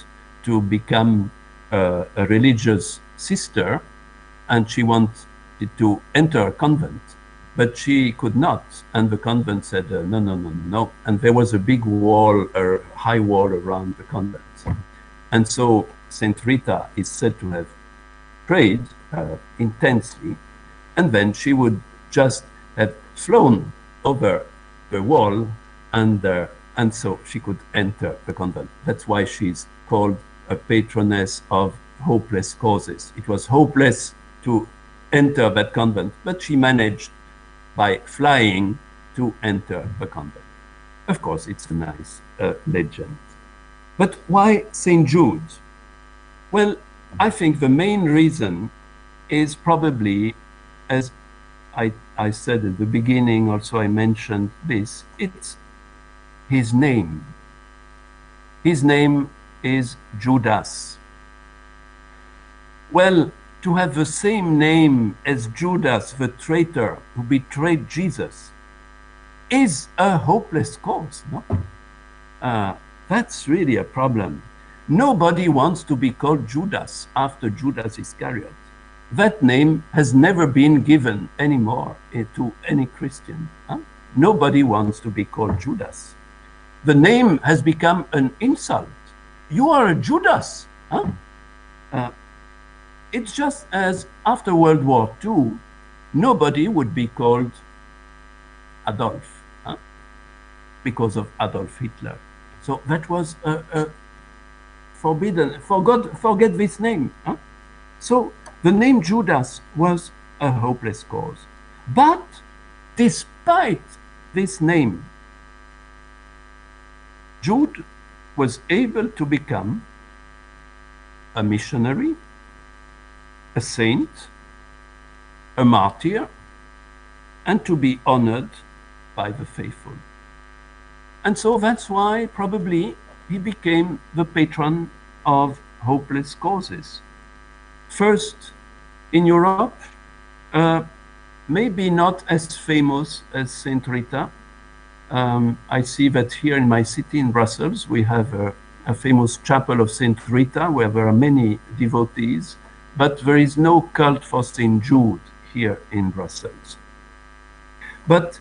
to become a religious sister, and she wanted to enter a convent, but she could not, and the convent said no, and there was a big wall, a high wall around the convent. And so Saint Rita is said to have prayed intensely and then she would just have flown over the wall, and so she could enter the convent. That's why she's called a patroness of hopeless causes. It was hopeless to enter that convent, but she managed by flying to enter the convent. Of course, it's a nice legend. But why St. Jude? Well, I think the main reason is probably, as I said at the beginning, also I mentioned this, it's his name. His name is Judas. Well, to have the same name as Judas, the traitor who betrayed Jesus, is a hopeless cause, no? That's really a problem. Nobody wants to be called Judas after Judas Iscariot. That name has never been given anymore to any Christian. Nobody wants to be called Judas. The name has become an insult. You are a Judas. It's just as after World War II, nobody would be called Adolf because of Adolf Hitler. So that was forbidden. Forget this name. So the name Judas was a hopeless cause. But despite this name, Jude was able to become a missionary, a saint, a martyr, and to be honored by the faithful. And so that's why probably he became the patron of hopeless causes. First, in Europe, maybe not as famous as Saint Rita. I see that here in my city, in Brussels, we have a famous chapel of Saint Rita where there are many devotees, but there is no cult for Saint Jude here in Brussels. But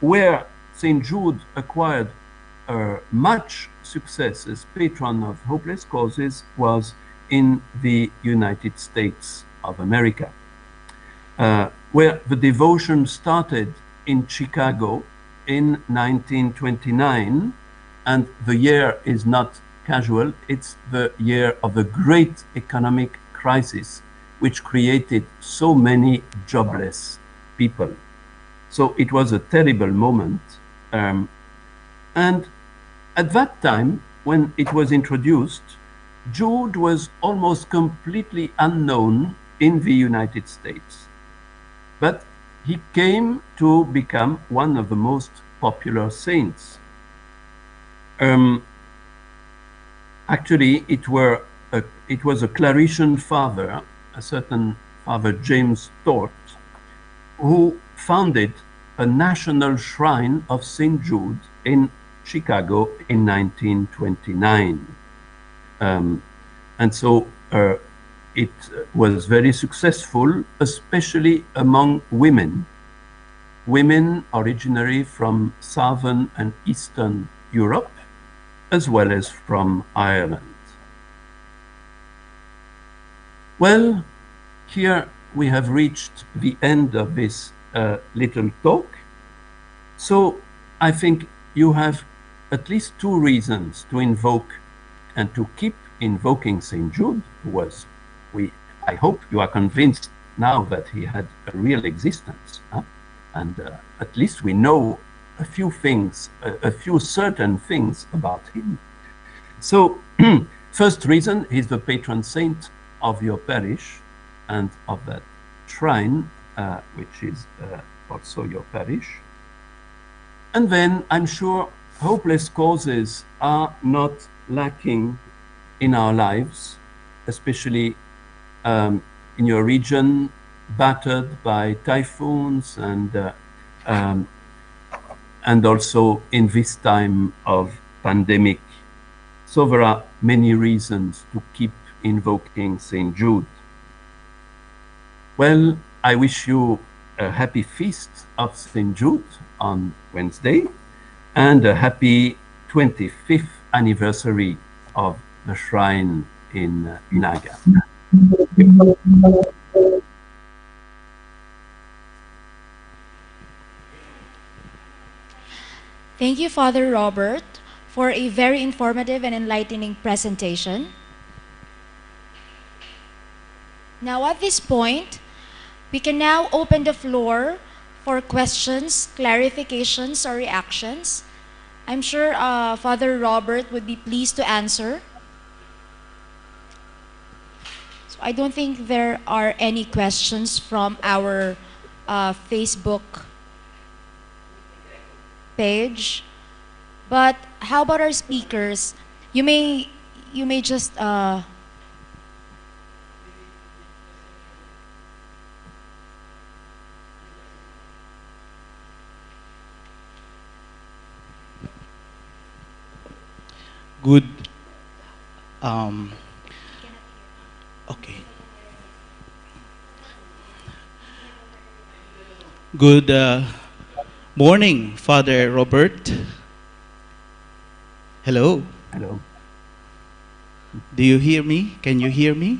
where Saint Jude acquired much success as patron of hopeless causes was in the United States of America, where the devotion started in Chicago in 1929, and the year is not casual, it's the year of the great economic crisis, which created so many jobless people. So it was a terrible moment. And at that time, when it was introduced, Jude was almost completely unknown in the United States. But he came to become one of the most popular saints. Actually, it was a Claretian father, a certain Father James Thorpe, who founded a national shrine of St. Jude in Chicago in 1929. And so it was very successful, especially among women originally from Southern and Eastern Europe, as well as from Ireland. Well, here we have reached the end of this little talk. So I think you have at least two reasons to invoke and to keep invoking St. Jude, who was, I hope you are convinced now that he had a real existence. And at least we know a few things, a few certain things about him. So first reason, he's the patron saint of your parish and of that shrine, which is also your parish. And then I'm sure hopeless causes are not lacking in our lives, especially in your region, battered by typhoons and also in this time of pandemic. So there are many reasons to keep invoking St. Jude. Well, I wish you a happy feast of St. Jude on Wednesday and a happy 25th anniversary of the shrine in Naga. Thank you, Father Robert, for a very informative and enlightening presentation. Now, at this point, we can now open the floor for questions, clarifications, or reactions. I'm sure Father Robert would be pleased to answer. So I don't think there are any questions from our Facebook page. But how about our speakers? You may just Good. Um, okay. Good morning, Father Robert. Hello. Hello. Do you hear me? Can you hear me?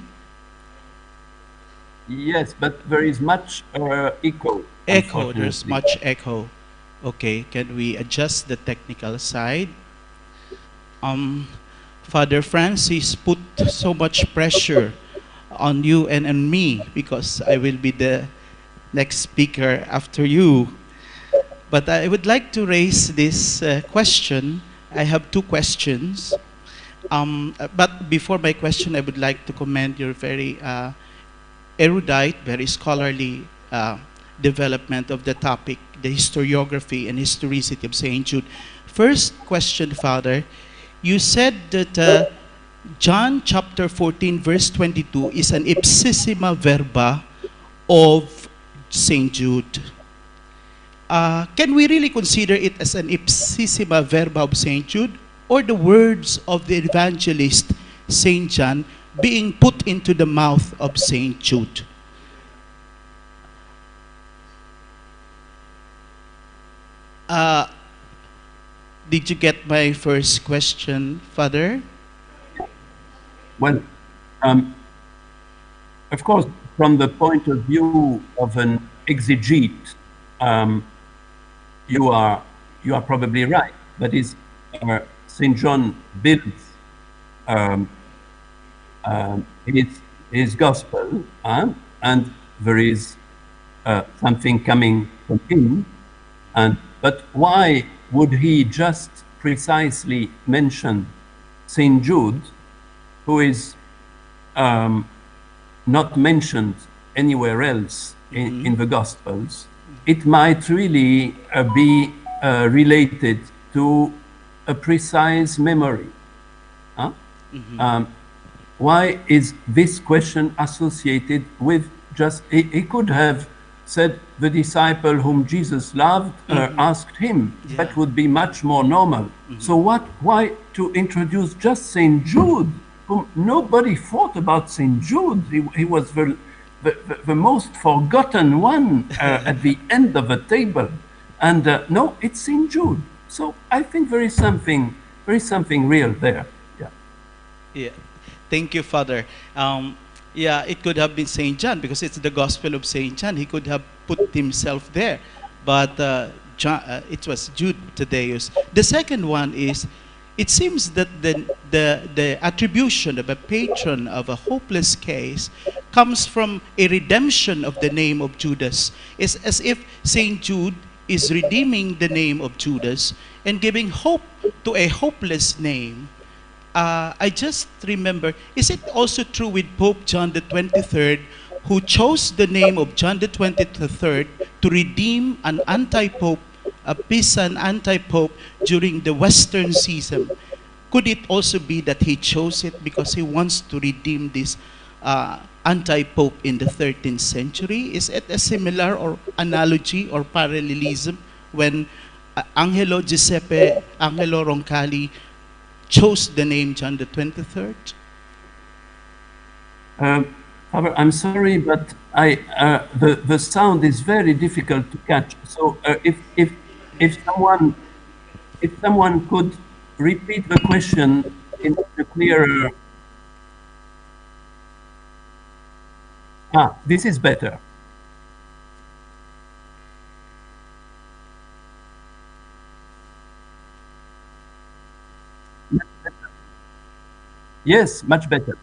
Yes, but there is much echo. Echo. There's Unfortunately. much echo. Okay. Can we adjust the technical side? Father Francis put so much pressure on you and on me because I will be the next speaker after you. But I would like to raise this question. I have two questions. But before my question, I would like to commend your very erudite, very scholarly development of the topic, the historiography and historicity of St. Jude. First question, Father. You said that John chapter 14, verse 22 is an ipsissima verba of St. Jude. Can we really consider it as an ipsissima verba of St. Jude, or the words of the evangelist St. John being put into the mouth of St. Jude? Did you get my first question, Father? Well, of course, from the point of view of an exegete, you are probably right. That is, Saint John builds his gospel, and there is something coming from him. But why would he just precisely mention Saint Jude, who is not mentioned anywhere else in the Gospels? It might really be related to a precise memory. Huh? Why is this question associated with just, he could have said the disciple whom Jesus loved asked him. Yeah. That would be much more normal. So why to introduce just Saint Jude, whom nobody thought about Saint Jude? He was the most forgotten one at the end of the table. And no, it's Saint Jude. So I think there is something real there. Yeah. Yeah. Thank you, Father. Yeah, it could have been St. John because it's the Gospel of St. John. He could have put himself there. But it was Jude Thaddeus. The second one is, it seems that the attribution of a patron of a hopeless case comes from a redemption of the name of Judas. It's as if St. Jude is redeeming the name of Judas and giving hope to a hopeless name. I just remember, is it also true with Pope John the 23rd, who chose the name of John the 23rd to redeem an anti-pope, a Pisan anti-pope during the Western Schism? Could it also be that he chose it because he wants to redeem this anti-pope in the 13th century? Is it a similar or analogy or parallelism when Angelo Giuseppe Angelo Roncalli chose the name John the 23rd? Father, I'm sorry, but the sound is very difficult to catch. So if someone could repeat the question in a clearer. This is better. Yes, much better.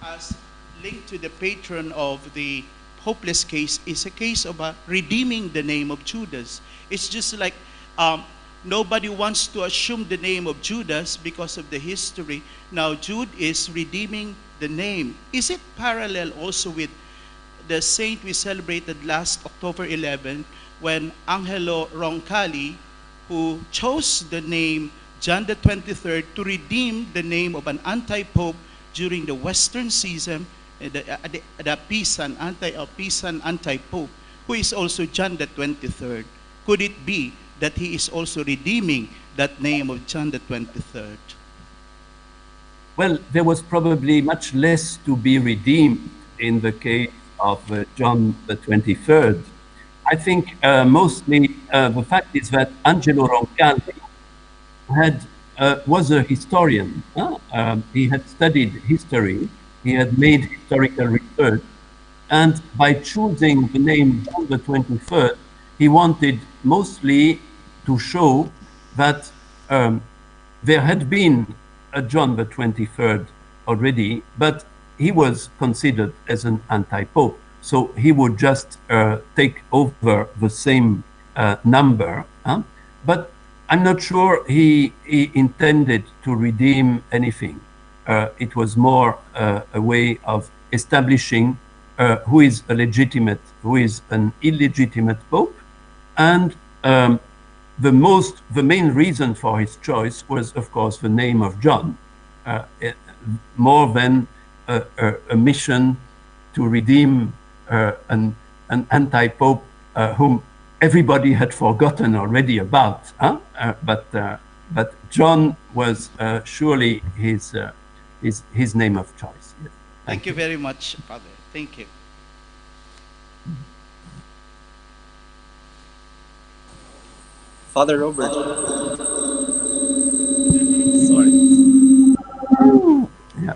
As linked to the patron of the hopeless case is a case of redeeming the name of Judas. It's just like nobody wants to assume the name of Judas because of the history. Now Jude is redeeming the name. Is it parallel also with the saint we celebrated last October 11 when Angelo Roncalli, who chose the name John the 23rd to redeem the name of an anti-pope during the Western Schism, the Pisan, Pisan anti-pope, who is also John the 23rd. Could it be that he is also redeeming that name of John the 23rd? Well, there was probably much less to be redeemed in the case of John the 23rd. I think mostly the fact is that Angelo Roncalli was a historian. He had studied history. He had made historical research. And by choosing the name John the 23rd, he wanted mostly to show that there had been a John the 23rd already, but he was considered as an anti-pope. So he would just take over the same number. But I'm not sure he intended to redeem anything. It was more a way of establishing who is a legitimate, who is an illegitimate pope. And the main reason for his choice was, of course, the name of John, more than a mission to redeem an anti-pope whom everybody had forgotten already about. But John was surely his name of choice. Yes. Thank you very much, Father. Thank you. Father Robert. Sorry. Yeah.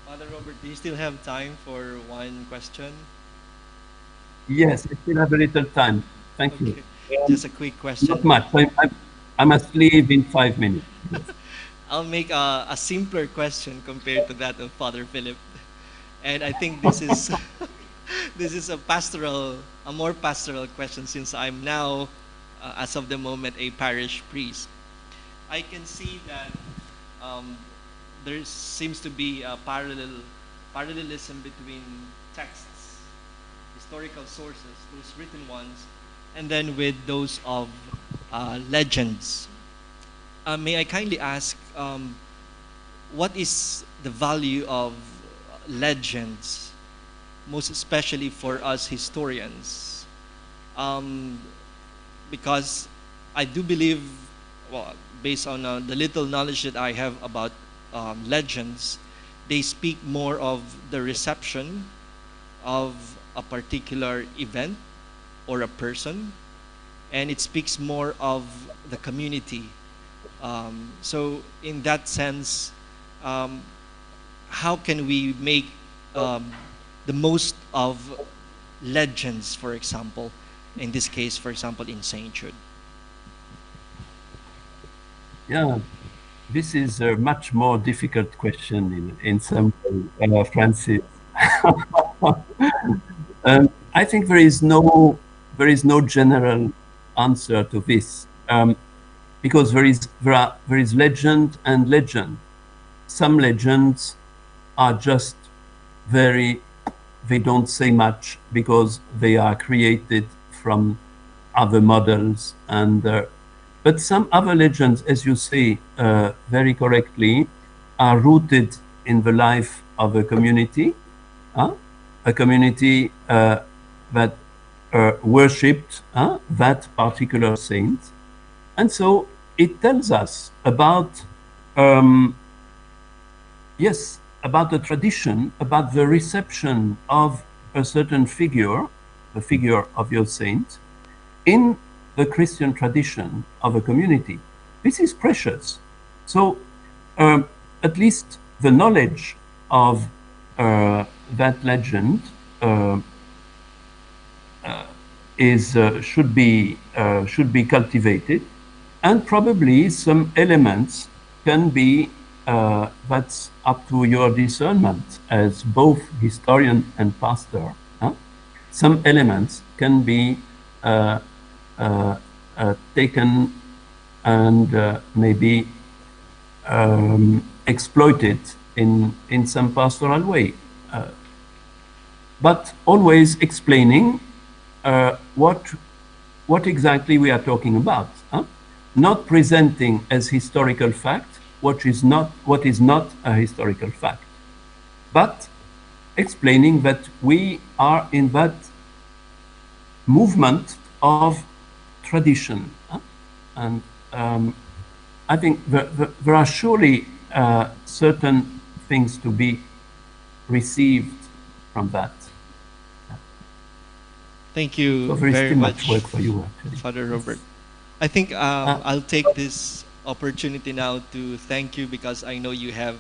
Father Robert, do you still have time for one question? Yes, I still have a little time. Thank you. Okay. Just a quick question. Not much. I must leave in 5 minutes. I'll make a simpler question compared to that of Father Philip. And I think this is this is a more pastoral question since I'm now, as of the moment, a parish priest. I can see that there seems to be a parallelism between texts, historical sources, those written ones, and then with those of legends. May I kindly ask, what is the value of legends, most especially for us historians? Because I do believe, well, based on the little knowledge that I have about legends, they speak more of the reception of a particular event or a person, and it speaks more of the community. So in that sense, how can we make the most of legends, for example, in this case, for example, in St. Jude? Yeah, this is a much more difficult question in some way, Francis. I think there is no general answer to this, because there is legend and legend. Some legends are just they don't say much because they are created from other models, and but some other legends, as you say very correctly, are rooted in the life of a community, a community that worshipped that particular saint. And so it tells us about, yes, about the tradition, about the reception of a certain figure, the figure of your saint, in the Christian tradition of a community. This is precious. So, at least the knowledge of that legend uh, is should be cultivated, and probably some elements can be that's up to your discernment as both historian and pastor. Huh? Some elements can be uh, taken and maybe exploited in some pastoral way, but always explaining what exactly we are talking about. Huh? Not presenting as historical fact what is not a historical fact, but explaining that we are in that movement of tradition. Huh? And I think there are surely certain things to be received from that. Thank So you there is very still much much, work for you, actually. Father Robert. I think I'll take this opportunity now to thank you because I know you have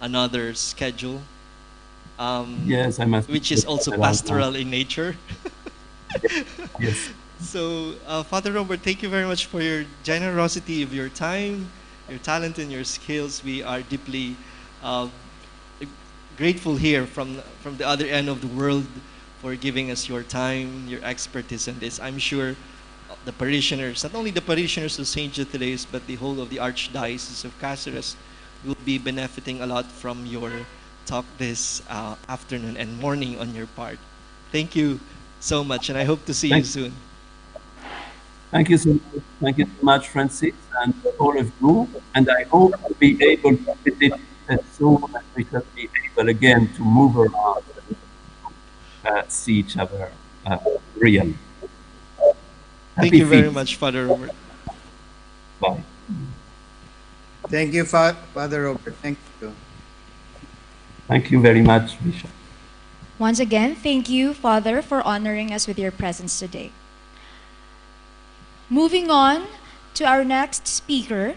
another schedule, Yes, I must which be is also around now. pastoral in nature. Yes. So, Father Robert, thank you very much for your generosity of your time, your talent, and your skills. We are deeply uh, grateful here from the other end of the world for giving us your time, your expertise in this. I'm sure the parishioners, not only the parishioners of St. Jude Thaddeus, but the whole of the Archdiocese of Cáceres will be benefiting a lot from your talk this afternoon and morning on your part. Thank you so much, and I hope to see you Thank, soon. thank you so much. Thank you so much, Francis, and all of you. And I hope to be able to visit as soon as we shall be able again to move around and see each other really. Thank Happy you very feet. much, Father Robert. Bye. Thank you, Father Robert. Thank you. Thank you very much, Bishop. Once again, thank you, Father, for honoring us with your presence today. Moving on to our next speaker.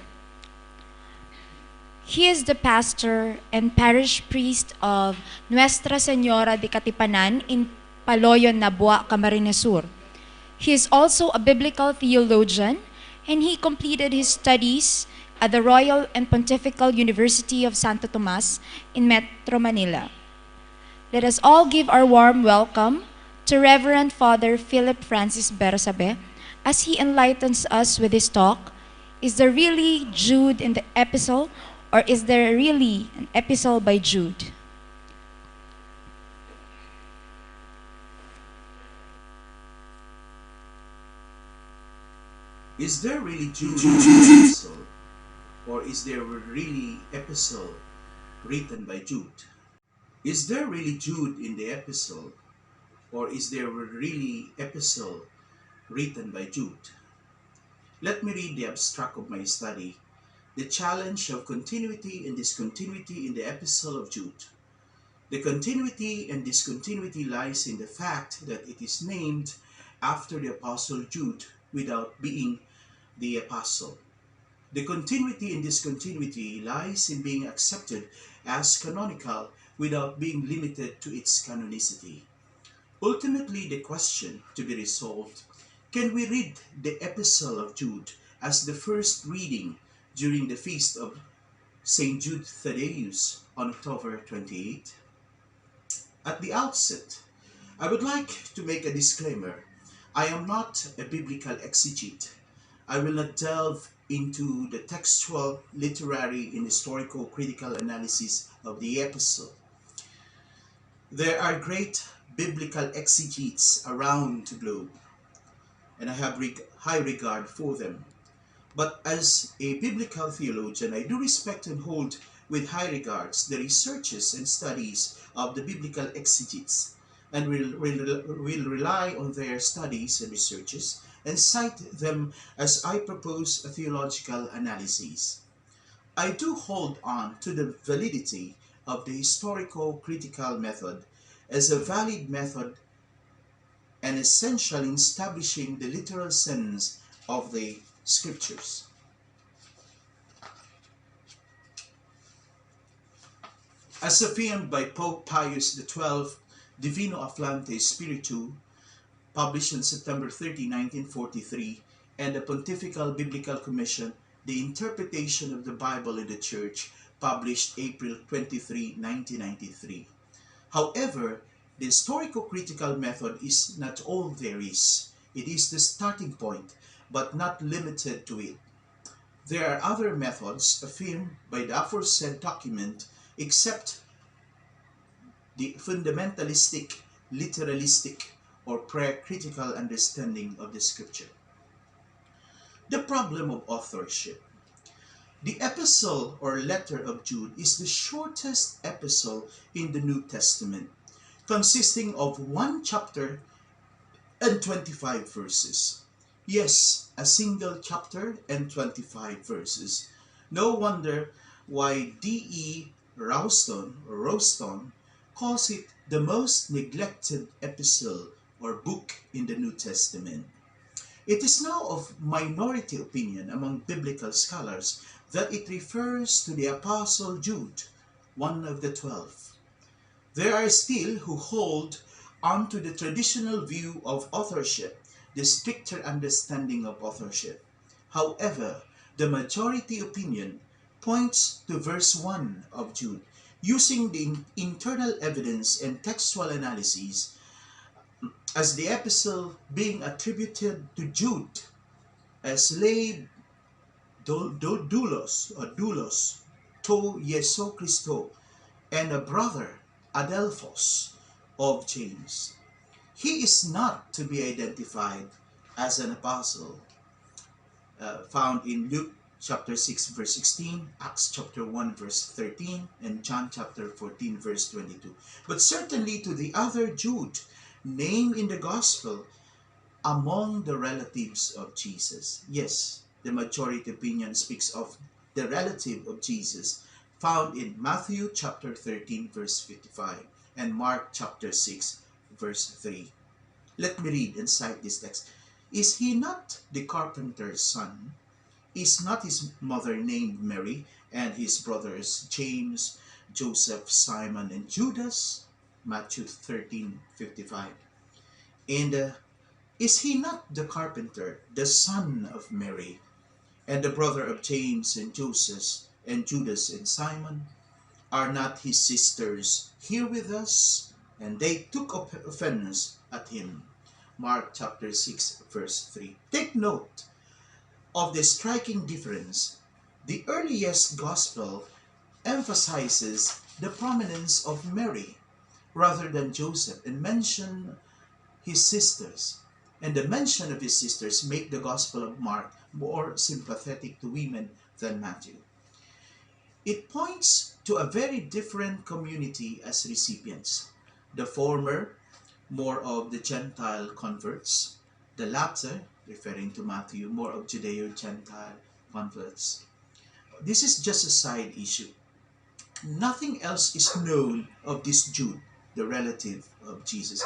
He is the pastor and parish priest of Nuestra Señora de Katipanan in Paloyon, Nabua, Camarines Sur. He is also a biblical theologian, and he completed his studies at the Royal and Pontifical University of Santo Tomas in Metro Manila. Let us all give our warm welcome to Reverend Father Philip Francis Bersabe as he enlightens us with his talk, Is there really Jude in the epistle, or is there really an epistle by Jude? Is there really Jude in the epistle, or is there really epistle written by Jude? Is there really Jude in the epistle, or is there really epistle written by Jude? Let me read the abstract of my study, the challenge of continuity and discontinuity in the epistle of Jude. The continuity and discontinuity lies in the fact that it is named after the apostle Jude without being the apostle. The continuity and discontinuity lies in being accepted as canonical without being limited to its canonicity. Ultimately, the question to be resolved, can we read the Epistle of Jude as the first reading during the feast of St. Jude Thaddeus on October 28? At the outset, I would like to make a disclaimer. I am not a biblical exegete. I will not delve into the textual, literary, and historical critical analysis of the epistle. There are great biblical exegetes around the globe, and I have high regard for them. But as a biblical theologian, I do respect and hold with high regards the researches and studies of the biblical exegetes, and will rely on their studies and researches and cite them as I propose a theological analysis. I do hold on to the validity of the historico-critical method as a valid method and essential in establishing the literal sense of the scriptures. As affirmed by Pope Pius XII, Divino Afflante Spiritu, published on September 30, 1943, and the Pontifical Biblical Commission, The Interpretation of the Bible in the Church, published April 23, 1993. However, the historico-critical method is not all there is. It is the starting point, but not limited to it. There are other methods affirmed by the aforesaid document, except the fundamentalistic, literalistic, or prayer-critical understanding of the scripture. The problem of authorship. The epistle or letter of Jude is the shortest epistle in the New Testament, consisting of 1 chapter and 25 verses. Yes, a single chapter and 25 verses. No wonder why D.E. Rowston calls it the most neglected epistle or book in the New Testament. It is now of minority opinion among biblical scholars that it refers to the Apostle Jude, one of the 12. There are still who hold on to the traditional view of authorship, the stricter understanding of authorship. However, the majority opinion points to verse 1 of Jude, using the internal evidence and textual analysis as the epistle being attributed to Jude, a slave doulos to Yeso Christo, and a brother Adelphos of James. He is not to be identified as an apostle, found in Luke chapter 6 verse 16, Acts chapter 1 verse 13, and John chapter 14 verse 22. But certainly to the other Jude, named in the gospel among the relatives of Jesus. Yes, the majority opinion speaks of the relative of Jesus, found in Matthew chapter 13 verse 55 and Mark chapter 6 verse 3. Let me read and cite this text. Is he not the carpenter's son? Is not his mother named Mary, and his brothers James, Joseph, Simon, and Judas? Matthew 13:55. And is he not the carpenter, the son of Mary, and the brother of James and Joseph and Judas and Simon? Are not his sisters here with us? And they took offense at him. Mark chapter 6 verse 3. Take note of the striking difference. The earliest gospel emphasizes the prominence of Mary rather than Joseph and mention his sisters. And the mention of his sisters make the Gospel of Mark more sympathetic to women than Matthew. It points to a very different community as recipients. The former, more of the Gentile converts. The latter, referring to Matthew, more of Judeo-Gentile converts. This is just a side issue. Nothing else is known of this Jude, the relative of Jesus,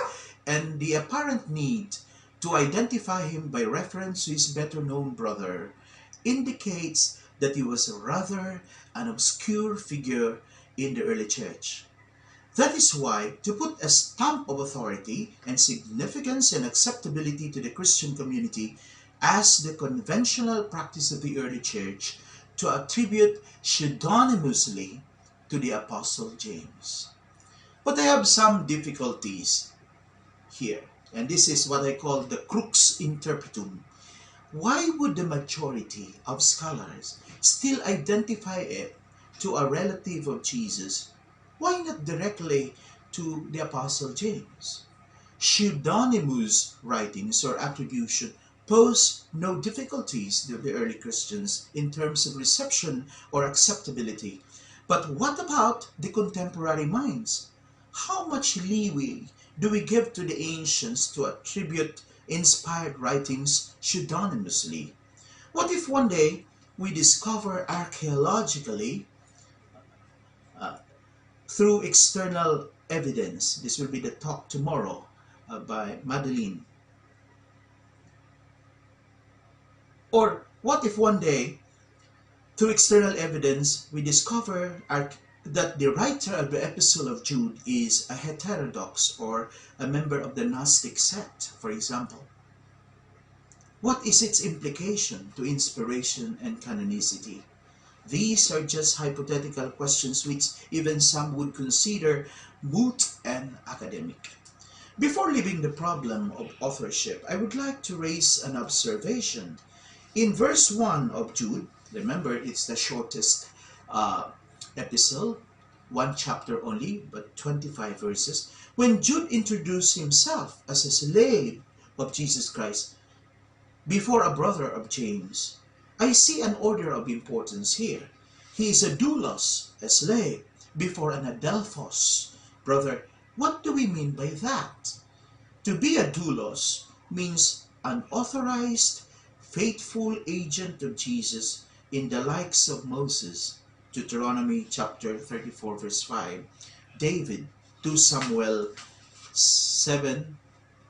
and the apparent need to identify him by reference to his better-known brother indicates that he was rather an obscure figure in the early church. That is why, to put a stamp of authority and significance and acceptability to the Christian community as the conventional practice of the early church, to attribute pseudonymously to the Apostle James. But I have some difficulties here, and this is what I call the crux interpretum. Why would the majority of scholars still identify it to a relative of Jesus? Why not directly to the Apostle James? Pseudonymous writings or attribution pose no difficulties to the early Christians in terms of reception or acceptability. But what about the contemporary minds? How much leeway do we give to the ancients to attribute inspired writings pseudonymously? What if one day we discover archeologically through external evidence. This will be the talk tomorrow by Madeline. Or what if one day, through external evidence, we discover that the writer of the Epistle of Jude is a heterodox or a member of the Gnostic sect, for example? What is its implication to inspiration and canonicity? These are just hypothetical questions which even some would consider moot and academic. Before leaving the problem of authorship, I would like to raise an observation. In verse 1 of Jude, remember it's the shortest epistle, one chapter only, but 25 verses. When Jude introduced himself as a slave of Jesus Christ before a brother of James, I see an order of importance here. He is a doulos, a slave, before an adelphos. Brother, what do we mean by that? To be a doulos means an authorized, faithful agent of Jesus in the likes of Moses, Deuteronomy chapter 34 verse 5, David, 2 Samuel 7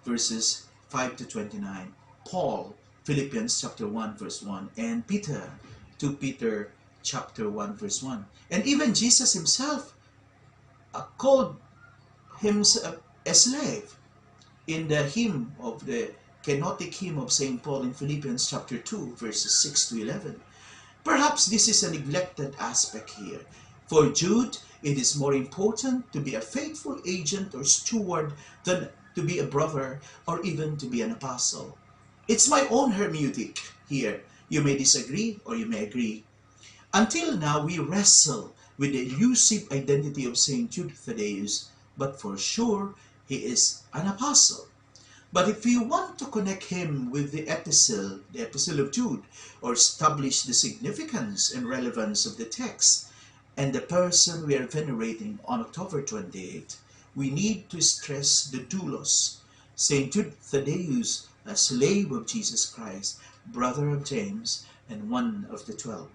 verses 5 to 29, Paul, Philippians chapter 1 verse 1, and Peter, 2 Peter chapter 1 verse 1. And even Jesus himself called himself a slave in the hymn of the kenotic hymn of St. Paul in Philippians chapter 2 verses 6 to 11. Perhaps this is a neglected aspect here. For Jude, it is more important to be a faithful agent or steward than to be a brother or even to be an apostle. It's my own hermeneutic here. You may disagree or you may agree. Until now, we wrestle with the elusive identity of St. Jude Thaddeus, but for sure, he is an apostle. But if we want to connect him with the epistle of Jude, or establish the significance and relevance of the text and the person we are venerating on October 28, we need to stress the doulos, St. Jude Thaddeus, a slave of Jesus Christ, brother of James, and one of the 12.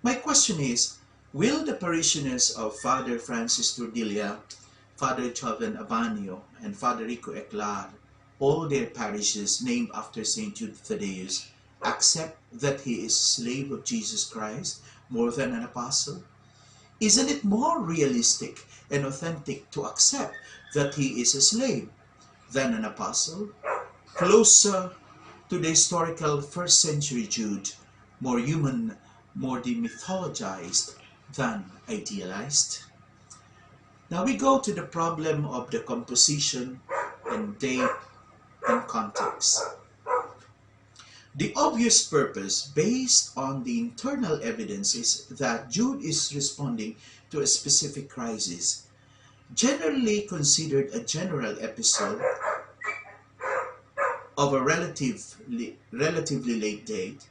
My question is, will the parishioners of Father Francis Turdilia, Father Joven Abanio, and Father Rico Eclar, all their parishes named after St. Jude Thaddeus, accept that he is slave of Jesus Christ more than an apostle? Isn't it more realistic and authentic to accept that he is a slave than an apostle? Closer to the historical first century Jude, more human, more demythologized than idealized. Now we go to the problem of the composition and date and context. The obvious purpose based on the internal evidence is that Jude is responding to a specific crisis, generally considered a general episode of a relatively late date.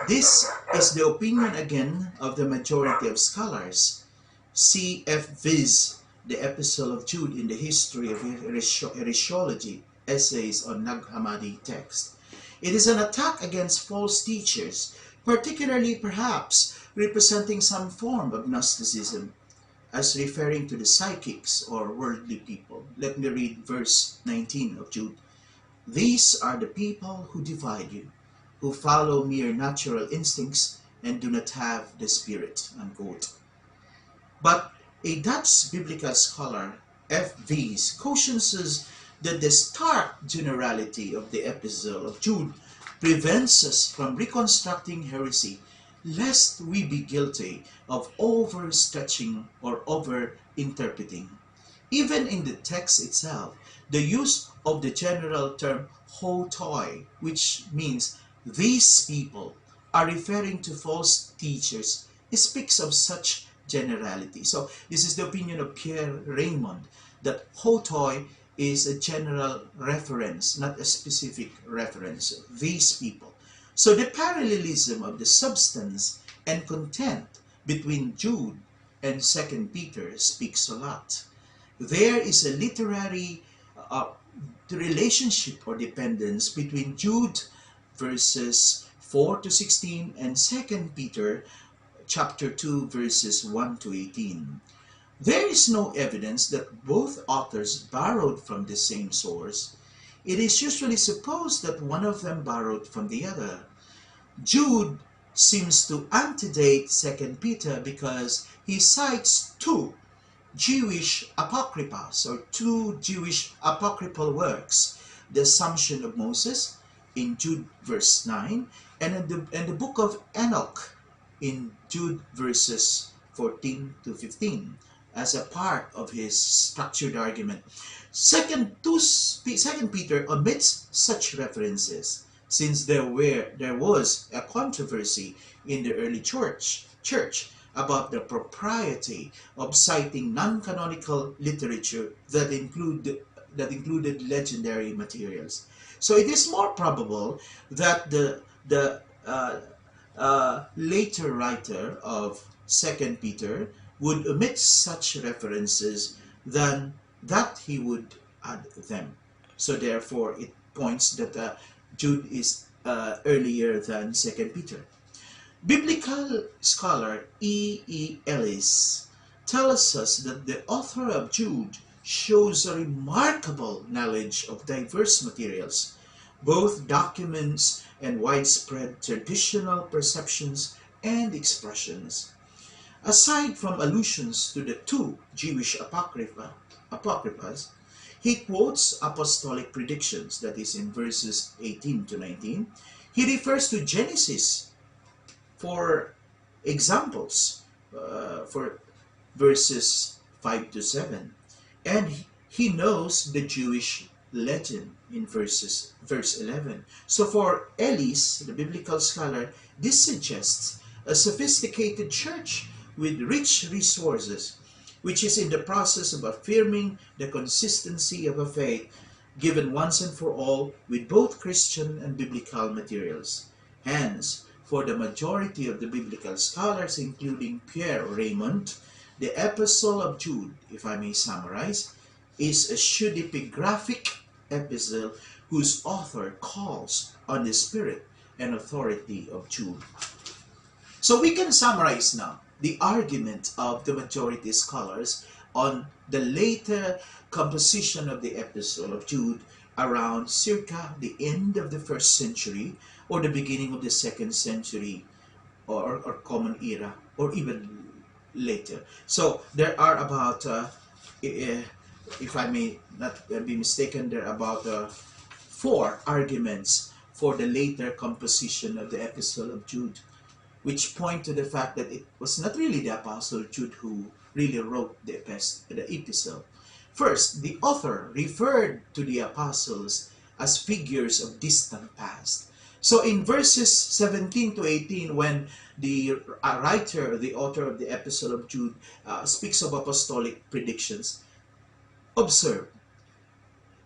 This is the opinion again of the majority of scholars. C. F. Viz, the Epistle of Jude in the History of Heresiology, Essays on Nag Hammadi Text. It is an attack against false teachers, particularly perhaps representing some form of Gnosticism, as referring to the psychics or worldly people. Let me read verse 19 of Jude. These are the people who divide you, who follow mere natural instincts and do not have the Spirit, unquote. But a Dutch biblical scholar, F. Vies, cautions us that the stark generality of the Epistle of Jude prevents us from reconstructing heresy, lest we be guilty of overstretching or over-interpreting. Even in the text itself, the use of the general term hotoi, which means these people, are referring to false teachers, speaks of such generality. So this is the opinion of Pierre Raymond, that hotoi is a general reference, not a specific reference. These people. So the parallelism of the substance and content between Jude and 2 Peter speaks a lot. There is a literary relationship or dependence between Jude verses 4 to 16 and 2 Peter chapter 2 verses 1 to 18. There is no evidence that both authors borrowed from the same source. It is usually supposed that one of them borrowed from the other. Jude seems to antedate 2 Peter because he cites two Jewish apocryphas, or two Jewish apocryphal works, the Assumption of Moses in Jude verse 9, and the book of Enoch in Jude verses 14 to 15, as a part of his structured argument. Second Peter omits such references, since there was a controversy in the early church about the propriety of citing non-canonical literature that included legendary materials. So it is more probable that the later writer of 2 Peter would omit such references than that he would add them. So therefore, it points that Jude is earlier than 2 Peter. Biblical scholar E. Ellis tells us that the author of Jude shows a remarkable knowledge of diverse materials, both documents and widespread traditional perceptions and expressions. Aside from allusions to the two Jewish apocryphas, he quotes apostolic predictions, that is in verses 18 to 19. He refers to Genesis for examples, for verses 5 to 7. And he knows the Jewish legend in verse 11. So for Ellis, the biblical scholar, this suggests a sophisticated church with rich resources, which is in the process of affirming the consistency of a faith given once and for all with both Christian and biblical materials. Hence, for the majority of the biblical scholars, including Pierre Raymond, the Epistle of Jude, if I may summarize, is a pseudepigraphic epistle whose author calls on the spirit and authority of Jude. So we can summarize now the argument of the majority scholars on the later composition of the Epistle of Jude around circa the end of the 1st century or the beginning of the 2nd century or Common Era, or even later. So there are about, if I may not be mistaken, there are about 4 arguments for the later composition of the Epistle of Jude, which point to the fact that it was not really the Apostle Jude who really wrote the epistle. First, the author referred to the apostles as figures of distant past. So in verses 17 to 18, when the writer, the author of the Epistle of Jude, speaks of apostolic predictions, observe,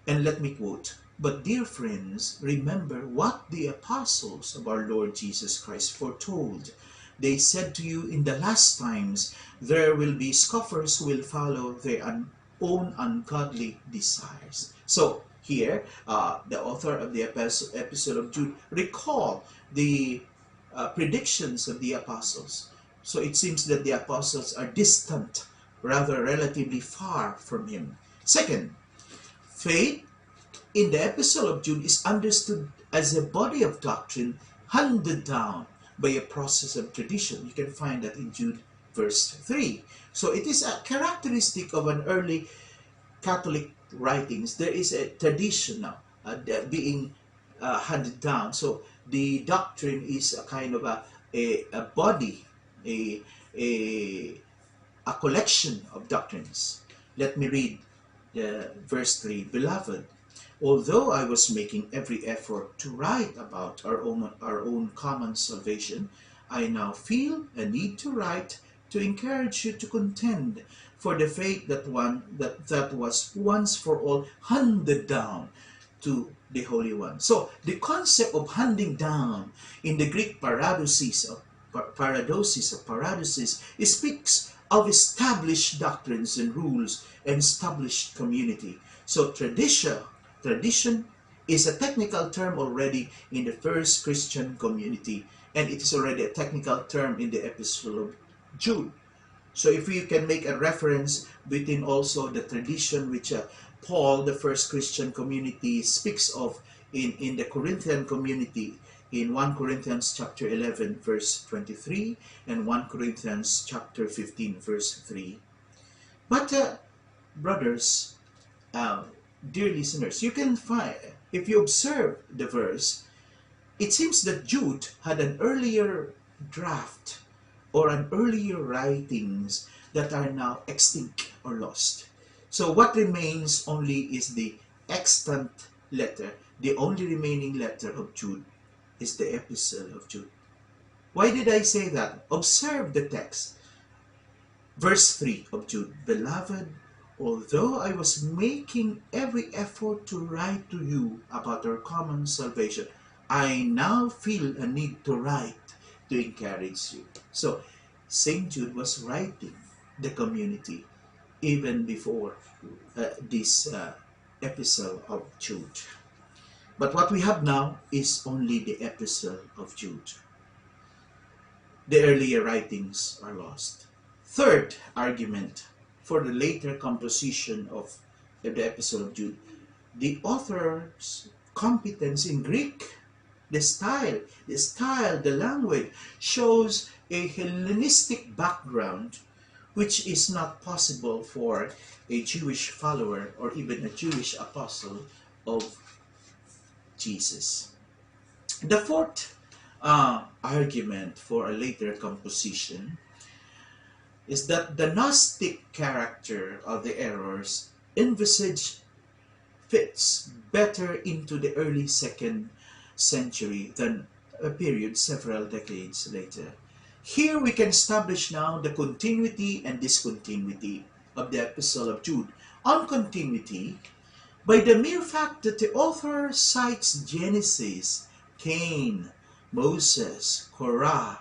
and let me quote, "But dear friends, remember what the apostles of our Lord Jesus Christ foretold. They said to you, in the last times there will be scoffers who will follow their own ungodly desires." So here, the author of the Epistle of Jude recall the predictions of the apostles. So it seems that the apostles are distant, rather relatively far from him. Second, faith in the Epistle of Jude is understood as a body of doctrine handed down by a process of tradition. You can find that in Jude verse 3. So it is a characteristic of an early Catholic writings. There is a tradition now being handed down. So the doctrine is a kind of a body, a collection of doctrines. Let me read verse 3. "Beloved, although I was making every effort to write about our own common salvation, I now feel a need to write to encourage you to contend for the faith that was once for all handed down to the Holy One." So the concept of handing down in the Greek paradosis, it speaks of established doctrines and rules and established community. So tradition is a technical term already in the first Christian community, and it is already a technical term in the Epistle of Jude. So if we can make a reference between also the tradition which Paul, the first Christian community, speaks of in the Corinthian community, in 1 Corinthians chapter 11 verse 23 and 1 Corinthians chapter 15 verse 3. But brothers, dear listeners, you can find, if you observe the verse, it seems that Jude had an earlier draft or an earlier writings that are now extinct or lost. So what remains only is the extant letter. The only remaining letter of Jude is the epistle of Jude. Why did I say that? Observe the text. Verse 3 of Jude. Beloved, although I was making every effort to write to you about our common salvation, I now feel a need to write to encourage you. So, St. Jude was writing the community even before this epistle of Jude. But what we have now is only the epistle of Jude. The earlier writings are lost. Third argument for the later composition of the epistle of Jude, the author's competence in Greek. The style, the language shows a Hellenistic background which is not possible for a Jewish follower or even a Jewish apostle of Jesus. The fourth argument for a later composition is that the Gnostic character of the errors envisaged fits better into the early second century than a period several decades later. Here we can establish now the continuity and discontinuity of the epistle of Jude. On continuity, by the mere fact that the author cites Genesis, Cain, Moses, Korah,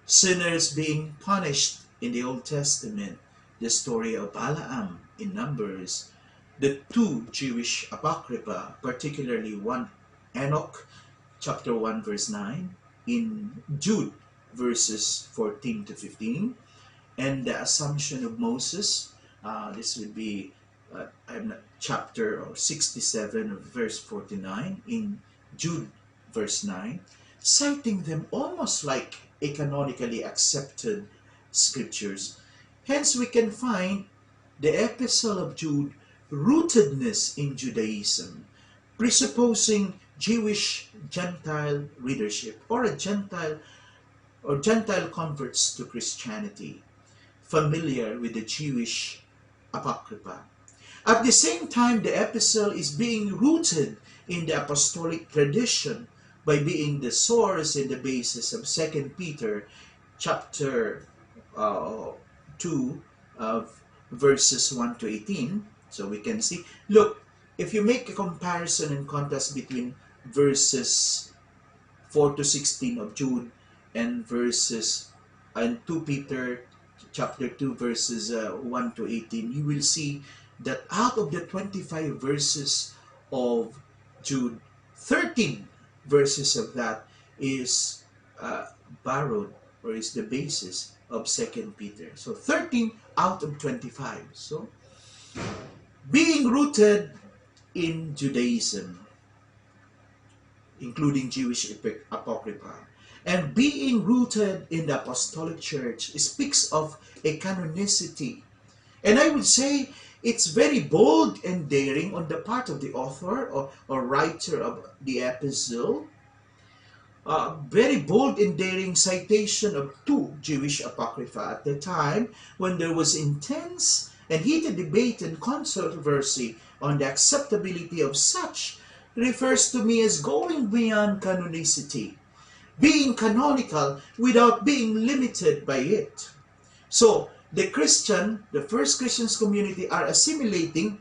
sinners being punished in the Old Testament, the story of Balaam in Numbers, the two Jewish apocrypha, particularly one Enoch, chapter 1 verse 9, in Jude verses 14 to 15, and the assumption of Moses, this would be chapter 67 verse 49 in Jude verse 9, citing them almost like a canonically accepted scriptures. Hence we can find the epistle of Jude rootedness in Judaism, presupposing Jewish Gentile readership or Gentile converts to Christianity, familiar with the Jewish apocrypha. At the same time, the epistle is being rooted in the apostolic tradition by being the source and the basis of 2 Peter chapter 2 of verses 1 to 18. So we can see, look, if you make a comparison and contrast between verses 4 to 16 of Jude and 2 Peter chapter 2 verses 1 to 18, you will see that out of the 25 verses of Jude, 13 verses of that is borrowed or is the basis of 2 Peter. So 13 out of 25. So being rooted in Judaism, including Jewish apocrypha, and being rooted in the apostolic church speaks of a canonicity. And I would say it's very bold and daring on the part of the author or writer of the epistle. Very bold and daring citation of two Jewish apocrypha at the time when there was intense and heated debate and controversy on the acceptability of such refers to me as going beyond canonicity, being canonical without being limited by it. So the first Christians community are assimilating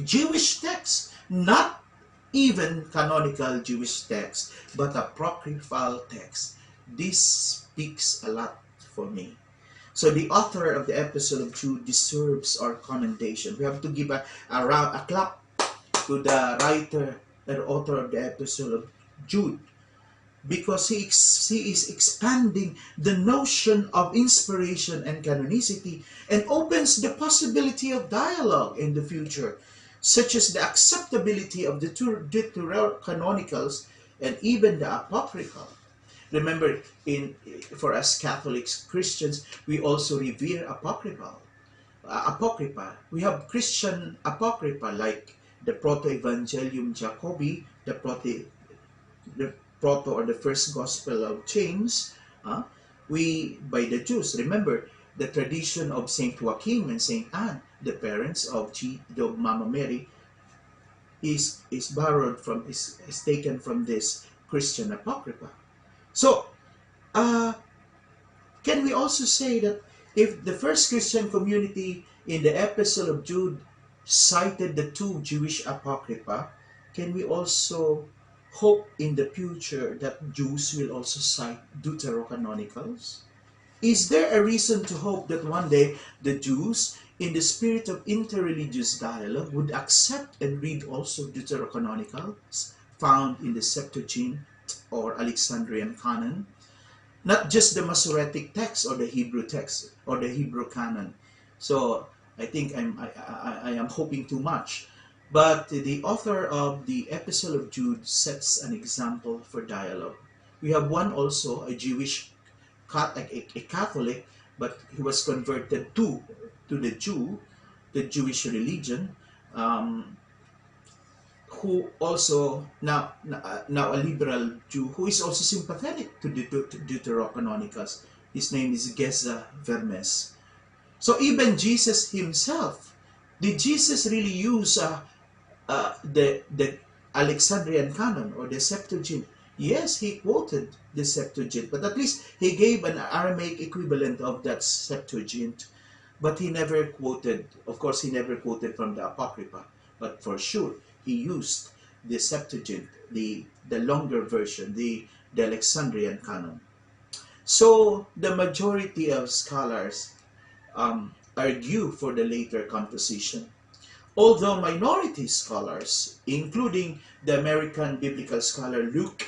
Jewish texts, not even canonical Jewish texts, but apocryphal texts. This speaks a lot for me. So the author of the epistle of Jude deserves our commendation. We have to give a clap to the writer and author of the epistle of Jude. because he is expanding the notion of inspiration and canonicity and opens the possibility of dialogue in the future, such as the acceptability of the deuterocanonicals and even the apocryphal. Remember, for us Catholics, Christians, we also revere apocrypha. We have Christian apocrypha like the Proto-Evangelium Jacobi, the proto or the first gospel of James. Uh, we by the Jews. Remember the tradition of Saint Joachim and Saint Anne, the parents of Mama Mary, is borrowed from is taken from this Christian apocrypha. So, uh, can we also say that if the first Christian community in the Epistle of Jude cited the two Jewish apocrypha, can we also hope in the future that Jews will also cite deuterocanonicals? Is there a reason to hope that one day the Jews, in the spirit of interreligious dialogue, would accept and read also deuterocanonicals found in the Septuagint or Alexandrian canon? Not just the Masoretic text or the Hebrew text or the Hebrew canon. So I think I am hoping too much. But the author of the Epistle of Jude sets an example for dialogue. We have one also, a Jewish, a Catholic, but he was converted to the Jewish religion, um, who also now a liberal Jew who is also sympathetic to the Deuterocanonicals. His name is Geza Vermes. So even Jesus himself, did Jesus really use the Alexandrian canon or the Septuagint? Yes, he quoted the Septuagint, but at least he gave an Aramaic equivalent of that Septuagint. But he never quoted, of course, he never quoted from the Apocrypha, but for sure he used the Septuagint, the longer version, the Alexandrian canon. So the majority of scholars argue for the later composition. Although minority scholars, including the American biblical scholar Luke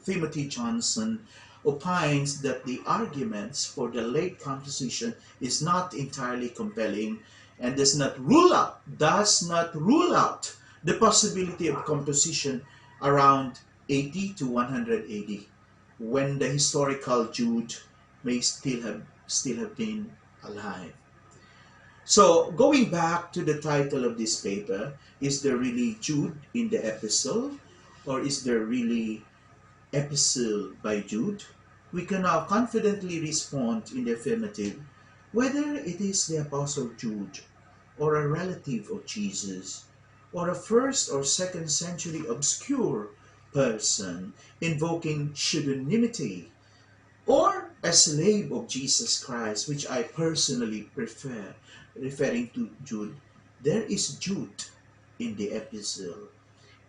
Timothy Johnson, opines that the arguments for the late composition is not entirely compelling and does not rule out the possibility of composition around 80 to 100 AD, when the historical Jude may still have been alive. So, going back to the title of this paper, is there really Jude in the epistle, or is there really epistle by Jude? We can now confidently respond in the affirmative whether it is the Apostle Jude, or a relative of Jesus, or a first or second century obscure person invoking pseudonymity, or a slave of Jesus Christ, which I personally prefer, referring to Jude. There is Jude in the epistle,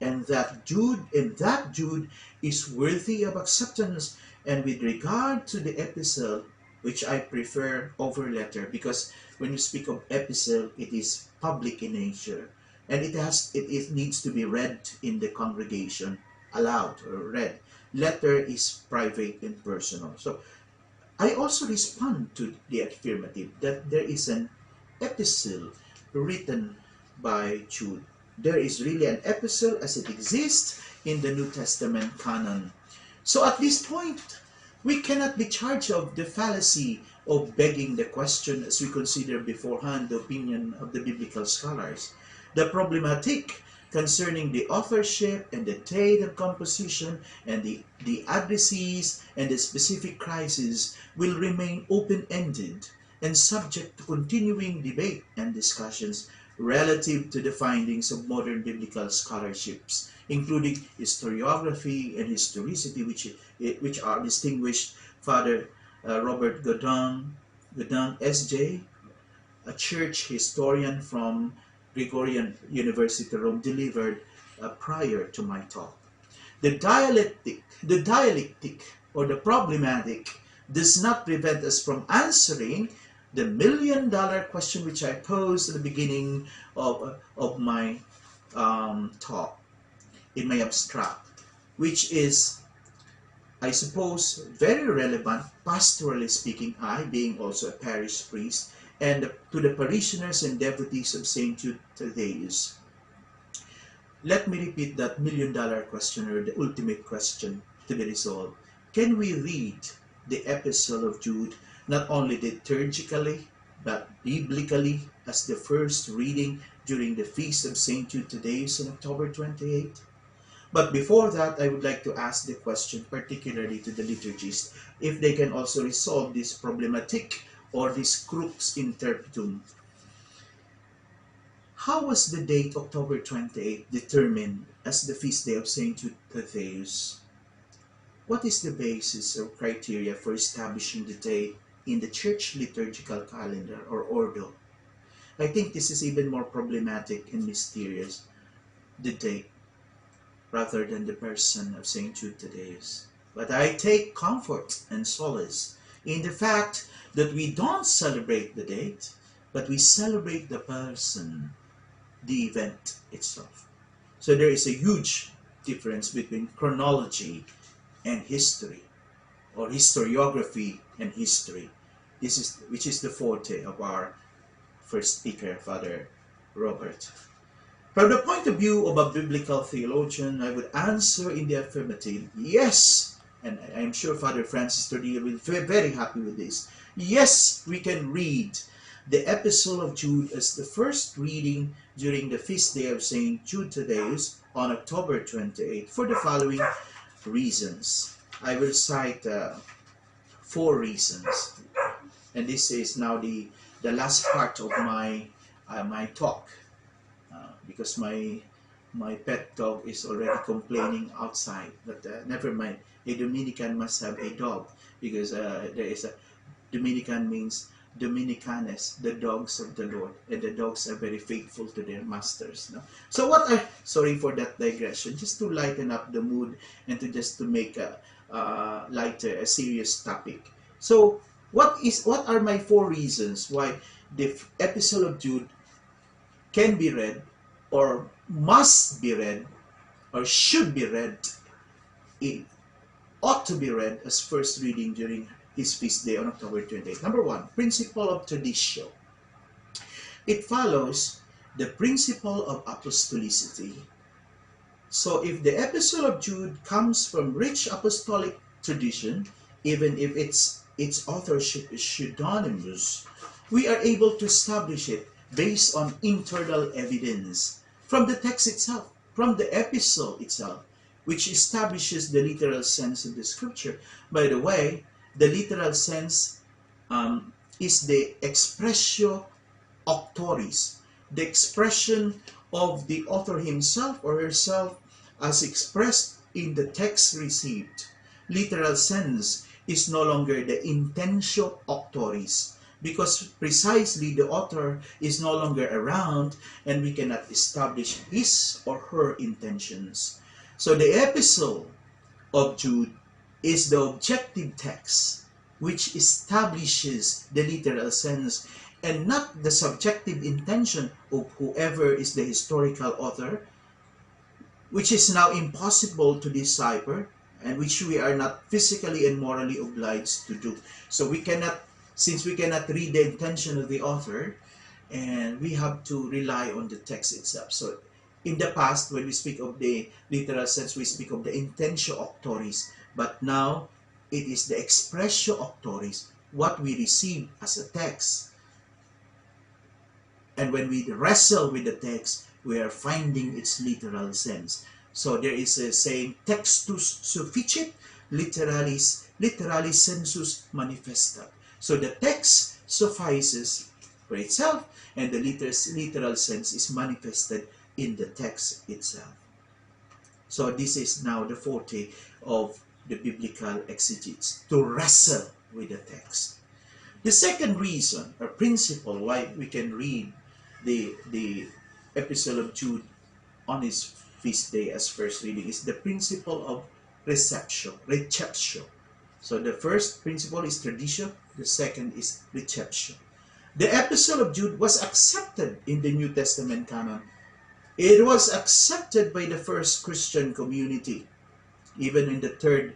and that Jude is worthy of acceptance. And with regard to the epistle, which I prefer over letter, because when you speak of epistle, it is public in nature, and it needs to be read in the congregation aloud or read. Letter is private and personal. So I also respond to the affirmative that there is an epistle written by Jude. There is really an epistle as it exists in the New Testament canon. So at this point, we cannot be charged of the fallacy of begging the question as we consider beforehand the opinion of the biblical scholars. The problematic concerning the authorship and the date of composition and the addressees and the specific crisis will remain open-ended and subject to continuing debate and discussions relative to the findings of modern biblical scholarships, including historiography and historicity, which are distinguished Father Robert Godin, S.J., a church historian from Gregorian University Rome, delivered prior to my talk. The dialectic or the problematic does not prevent us from answering the million-dollar question which I posed at the beginning of my talk in my abstract, which is I suppose, very relevant, pastorally speaking, I being also a parish priest, and to the parishioners and devotees of St. Jude Thaddeus. Let me repeat that million-dollar question, or the ultimate question to be resolved. Can we read the epistle of Jude not only liturgically, but biblically as the first reading during the feast of St. Jude Thaddeus on October 28th? But before that, I would like to ask the question, particularly to the liturgists, if they can also resolve this problematic or this crux interpretum. How was the date October 28 determined as the feast day of Saint Jude Thaddeus? What is the basis or criteria for establishing the date in the church liturgical calendar or ordo? I think this is even more problematic and mysterious, the date, rather than the person of Saint Jude Thaddeus. But I take comfort and solace in the fact that we don't celebrate the date, but we celebrate the person, the event itself. So there is a huge difference between chronology and history, or historiography and history. This is which is the forte of our first speaker, Father Robert. From the point of view of a biblical theologian, I would answer in the affirmative, yes, and I'm sure Father Francis Tordia will be very happy with this. Yes, we can read the Epistle of Jude as the first reading during the feast day of St. Jude Thaddeus on October 28 for the following reasons. I will cite 4 reasons, and this is now the last part of my talk, because my pet dog is already complaining outside. But never mind, a Dominican must have a dog, because there is a Dominican means Dominicanes, the dogs of the Lord, and the dogs are very faithful to their masters. No? So sorry for that digression, just to lighten up the mood and to make a lighter, a serious topic. So what are my 4 reasons why the Epistle of Jude can be read, or must be read, or should be read, it ought to be read as first reading during his feast day on October 28th. Number 1, principle of tradition. It follows the principle of apostolicity. So if the Epistle of Jude comes from rich apostolic tradition, even if its authorship is pseudonymous, we are able to establish it based on internal evidence from the text itself, from the epistle itself, which establishes the literal sense of the scripture. By the way, the literal sense is the expressio auctoris, the expression of the author himself or herself as expressed in the text received. Literal sense is no longer the intentio auctoris, because precisely the author is no longer around and we cannot establish his or her intentions. So the epistle of Jude is the objective text which establishes the literal sense, and not the subjective intention of whoever is the historical author, which is now impossible to decipher and which we are not physically and morally obliged to do. So since we cannot read the intention of the author, and we have to rely on the text itself. So in the past, when we speak of the literal sense, we speak of the intentio auctoris, but now it is the expressio auctoris, what we receive as a text. And when we wrestle with the text, we are finding its literal sense. So there is a saying, textus sufficit, literalis sensus manifestat. So the text suffices for itself, and the literal sense is manifested in the text itself. So this is now the forte of the biblical exegetes, to wrestle with the text. The second reason or principle why we can read the Epistle of Jude on his feast day as first reading is the principle of reception. So the first principle is tradition, the second is reception. The Epistle of Jude was accepted in the New Testament canon. It was accepted by the first Christian community, even in the third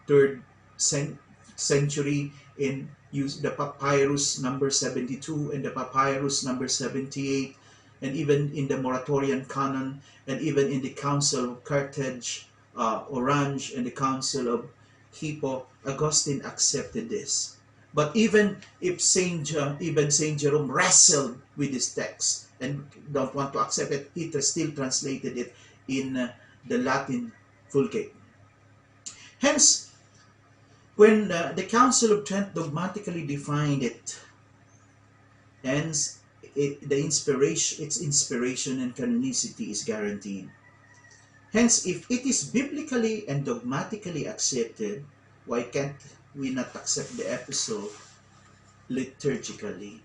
third century in use the papyrus number 72 and the papyrus number 78, and even in the Moratorian canon, and even in the Council of Carthage, Orange, and the Council of Hippo, Augustine accepted this. But even if even Saint Jerome wrestled with this text and don't want to accept it, he still translated it in the Latin Vulgate. Hence, when the Council of Trent dogmatically defined it, hence its inspiration and canonicity is guaranteed. Hence, if it is biblically and dogmatically accepted, why can't we not accept the epistle liturgically?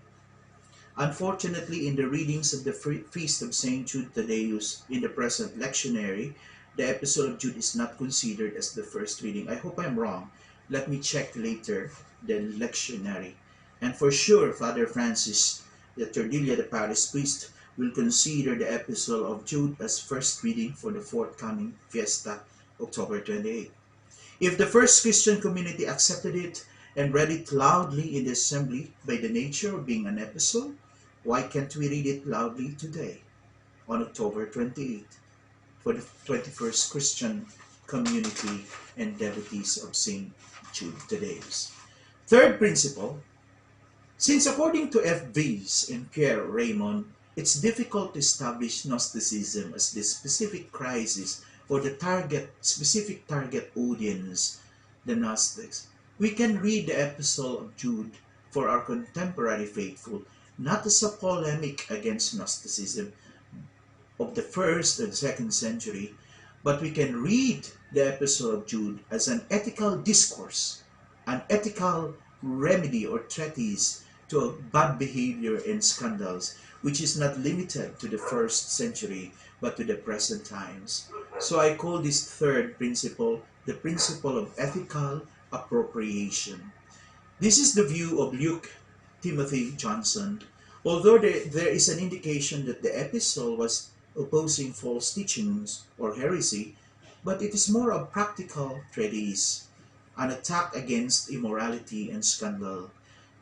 Unfortunately, in the readings of the feast of Saint Jude Thaddeus in the present lectionary, the epistle of Jude is not considered as the first reading. I hope I'm wrong. Let me check later the lectionary. And for sure, Father Francis, the Tordilla, the parish priest, will consider the epistle of Jude as first reading for the forthcoming fiesta, October 28. If the first Christian community accepted it and read it loudly in the assembly by the nature of being an epistle, why can't we read it loudly today, on October 28th, for the 21st Christian community and devotees of St. Jude Thaddeus? Third principle, since according to F. V's and Pierre Raymond, it's difficult to establish Gnosticism as the specific crisis or the specific target audience, the Gnostics, we can read the epistle of Jude for our contemporary faithful, not as a polemic against Gnosticism of the 1st and 2nd century, but we can read the epistle of Jude as an ethical discourse, an ethical remedy or treatise to bad behavior and scandals, which is not limited to the 1st century, but to the present times. So I call this third principle the principle of ethical appropriation. This is the view of Luke Timothy Johnson, although there is an indication that the epistle was opposing false teachings or heresy, but it is more of practical treatise, an attack against immorality and scandal,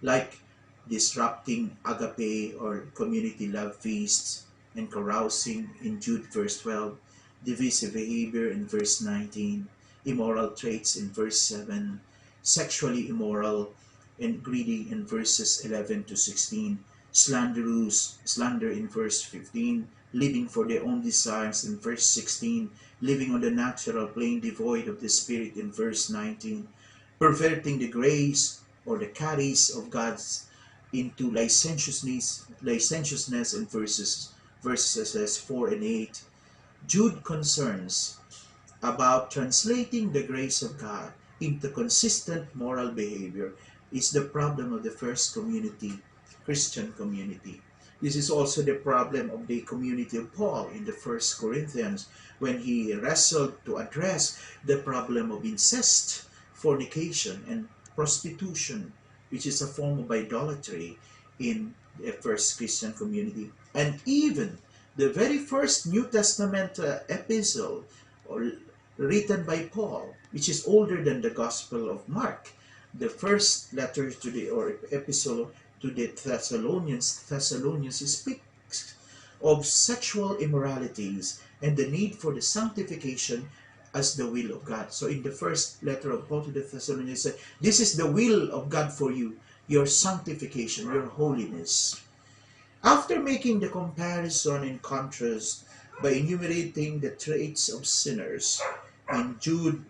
like disrupting agape or community love feasts and carousing in Jude verse 12, divisive behavior in verse 19, immoral traits in verse 7, sexually immoral and greedy in verses 11 to 16, slander in verse 15, living for their own desires in verse 16, living on the natural plane devoid of the Spirit in verse 19, perverting the grace or the charis of God's into licentiousness in verses 4 and 8. Jude concerns about translating the grace of God into consistent moral behavior is the problem of the first community, Christian community. This is also the problem of the community of Paul in the 1 Corinthians when he wrestled to address the problem of incest, fornication, and prostitution, which is a form of idolatry in the first Christian community. And even the very first New Testament epistle or written by Paul, which is older than the Gospel of Mark, the first letter to the or epistle to the Thessalonians speaks of sexual immoralities and the need for the sanctification as the will of God. So in the first letter of Paul to the Thessalonians, said, this is the will of God for you, your sanctification, your holiness. After making the comparison and contrast by enumerating the traits of sinners in Jude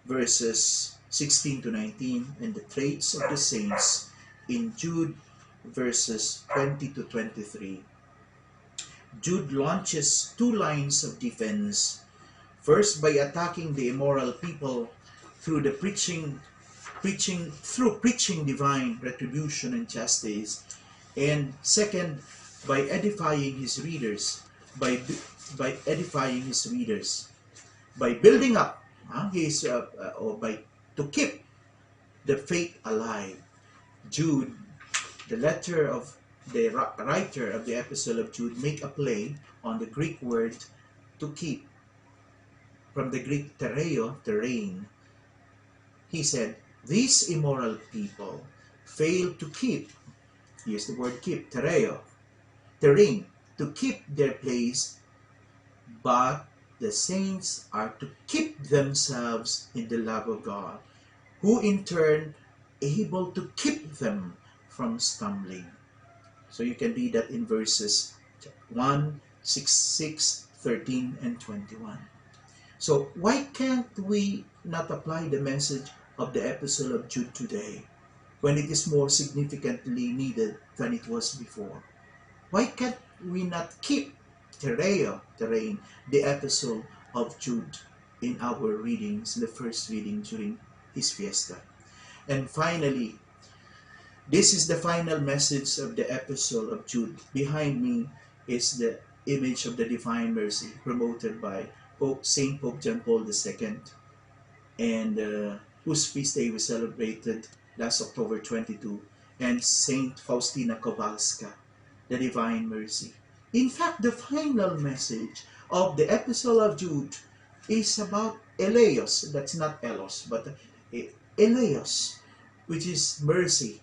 verses 16 to 19 and the traits of the saints in Jude verses 20 to 23, Jude launches two lines of defense. First, by attacking the immoral people through the preaching divine retribution and justice, and second, by edifying his readers, by building up to keep the faith alive. Jude, the writer of the epistle of Jude, make a play on the Greek word to keep, from the Greek tereo, terrain, he said, these immoral people fail to keep, use the word keep, terrain, to keep their place, but the saints are to keep themselves in the love of God, who in turn able to keep them from stumbling. So you can read that in verses 1, 6, 13, and 21. So why can't we not apply the message of the Epistle of Jude today when it is more significantly needed than it was before? Why can't we not keep terrain, the Epistle of Jude in our readings, the first reading during his fiesta? And finally, this is the final message of the Epistle of Jude. Behind me is the image of the Divine Mercy promoted by Saint Pope John Paul II, and whose feast day we celebrated last October 22, and Saint Faustina Kowalska, the Divine Mercy. In fact, the final message of the Epistle of Jude is about eleos. That's not elos, but eleos, which is mercy,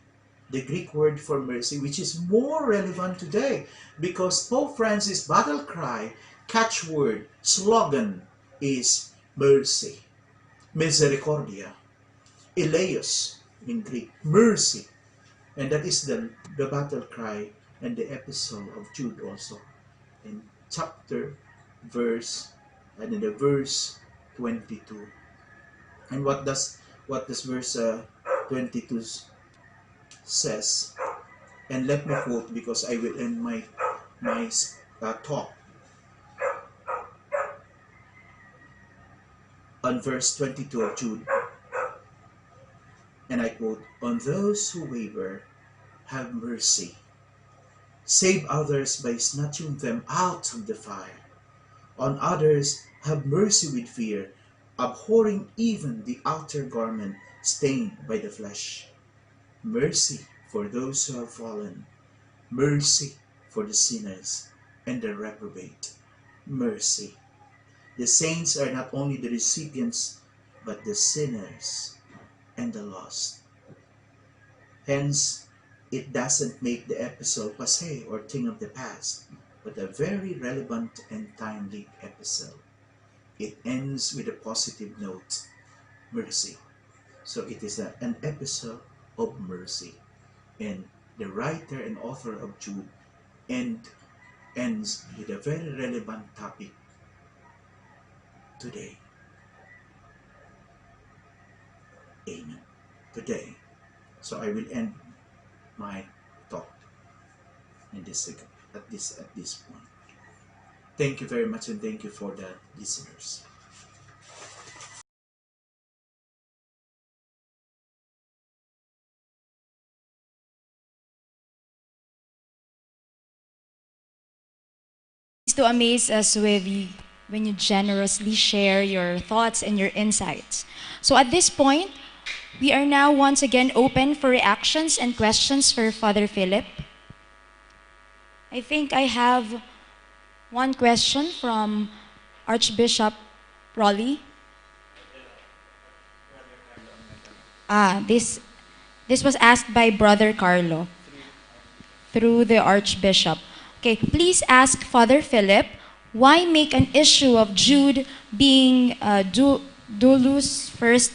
the Greek word for mercy, which is more relevant today because Pope Francis' battle cry, catchword, slogan is mercy, misericordia, eleos in Greek, mercy. And that is the battle cry and the epistle of Jude also. In chapter, verse, and in the verse 22. And what does verse 22 says? And let me quote because I will end my talk on verse 22 of Jude. And I quote, on those who waver, have mercy. Save others by snatching them out of the fire. On others, have mercy with fear, abhorring even the outer garment stained by the flesh. Mercy for those who have fallen. Mercy for the sinners and the reprobate. Mercy. The saints are not only the recipients, but the sinners and the lost. Hence, it doesn't make the epistle passé or thing of the past, but a very relevant and timely epistle. It ends with a positive note, mercy. So it is an epistle of mercy. And the writer and author of Jude ends with a very relevant topic today. Amen. Today. So I will end my talk in this at this point. Thank you very much, and thank you for the listeners. To amaze us when you generously share your thoughts and your insights. So at this point, we are now once again open for reactions and questions for Father Philip. I think I have one question from Archbishop Raleigh. This was asked by Brother Carlo through the Archbishop. Okay, please ask Father Philip, why make an issue of Jude being doulos first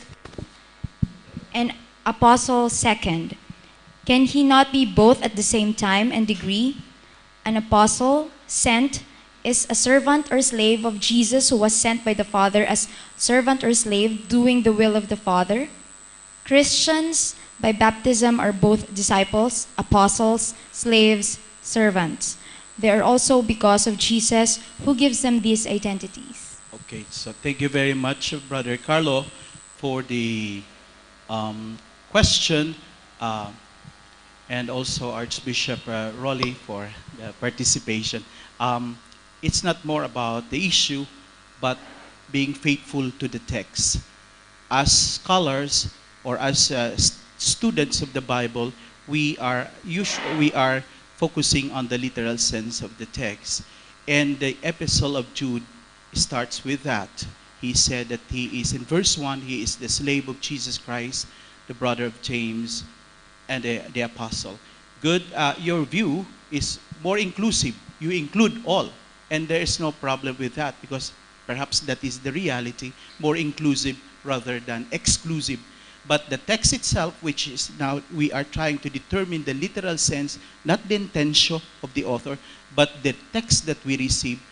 and apostle second? Can he not be both at the same time and degree? An apostle sent is a servant or slave of Jesus who was sent by the Father as servant or slave doing the will of the Father. Christians by baptism are both disciples, apostles, slaves, servants. They are also because of Jesus who gives them these identities. Okay, so thank you very much, Brother Carlo, for the question, and also Archbishop Raleigh for the participation. It's not more about the issue, but being faithful to the text. As scholars or as students of the Bible, we are focusing on the literal sense of the text. And the epistle of Jude starts with that. he said that he is, in verse 1, he is the slave of Jesus Christ, the brother of James, and the apostle. Good. Your view is more inclusive. You include all. And there is no problem with that because perhaps that is the reality, more inclusive rather than exclusive. But the text itself, which is now we are trying to determine the literal sense, not the intention of the author, but the text that we receive,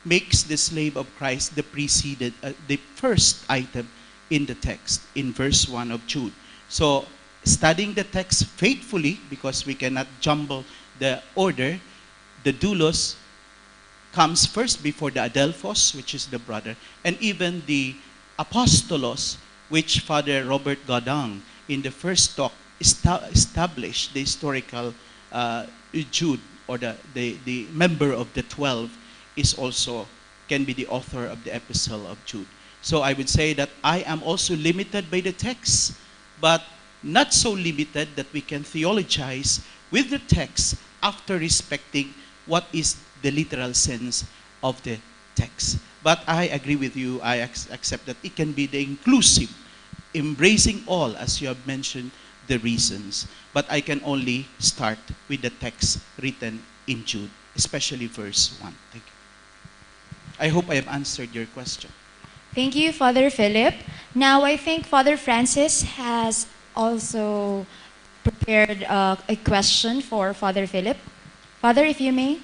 makes the slave of Christ the first item in the text, in verse 1 of Jude. So, studying the text faithfully, because we cannot jumble the order, the doulos comes first before the adelphos, which is the brother, and even the apostolos, which Father Robert Godang in the first talk established the historical Jude, or the member of the 12, is also can be the author of the epistle of Jude. So I would say that I am also limited by the text, but not so limited that we can theologize with the text after respecting what is the literal sense of the text. But I agree with you. I accept that it can be the inclusive, embracing all, as you have mentioned, the reasons. But I can only start with the text written in Jude, especially verse 1. Thank you. I hope I have answered your question. Thank you, Father Philip. Now, I think Father Francis has also prepared a question for Father Philip. Father, if you may.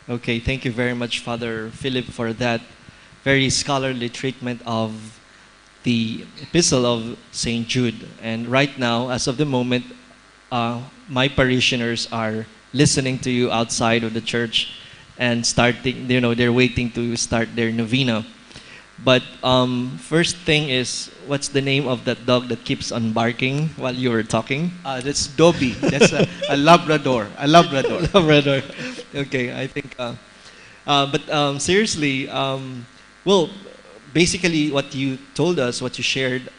Okay, thank you very much, Father Philip, for that very scholarly treatment of the epistle of St. Jude. And right now, as of the moment, my parishioners are listening to you outside of the church and starting, they're waiting to start their novena. But first thing is, what's the name of that dog that keeps on barking while you were talking? That's Dobby. That's a Labrador. A Labrador. Labrador. Okay, I think. But seriously, well, basically, what you told us, what you shared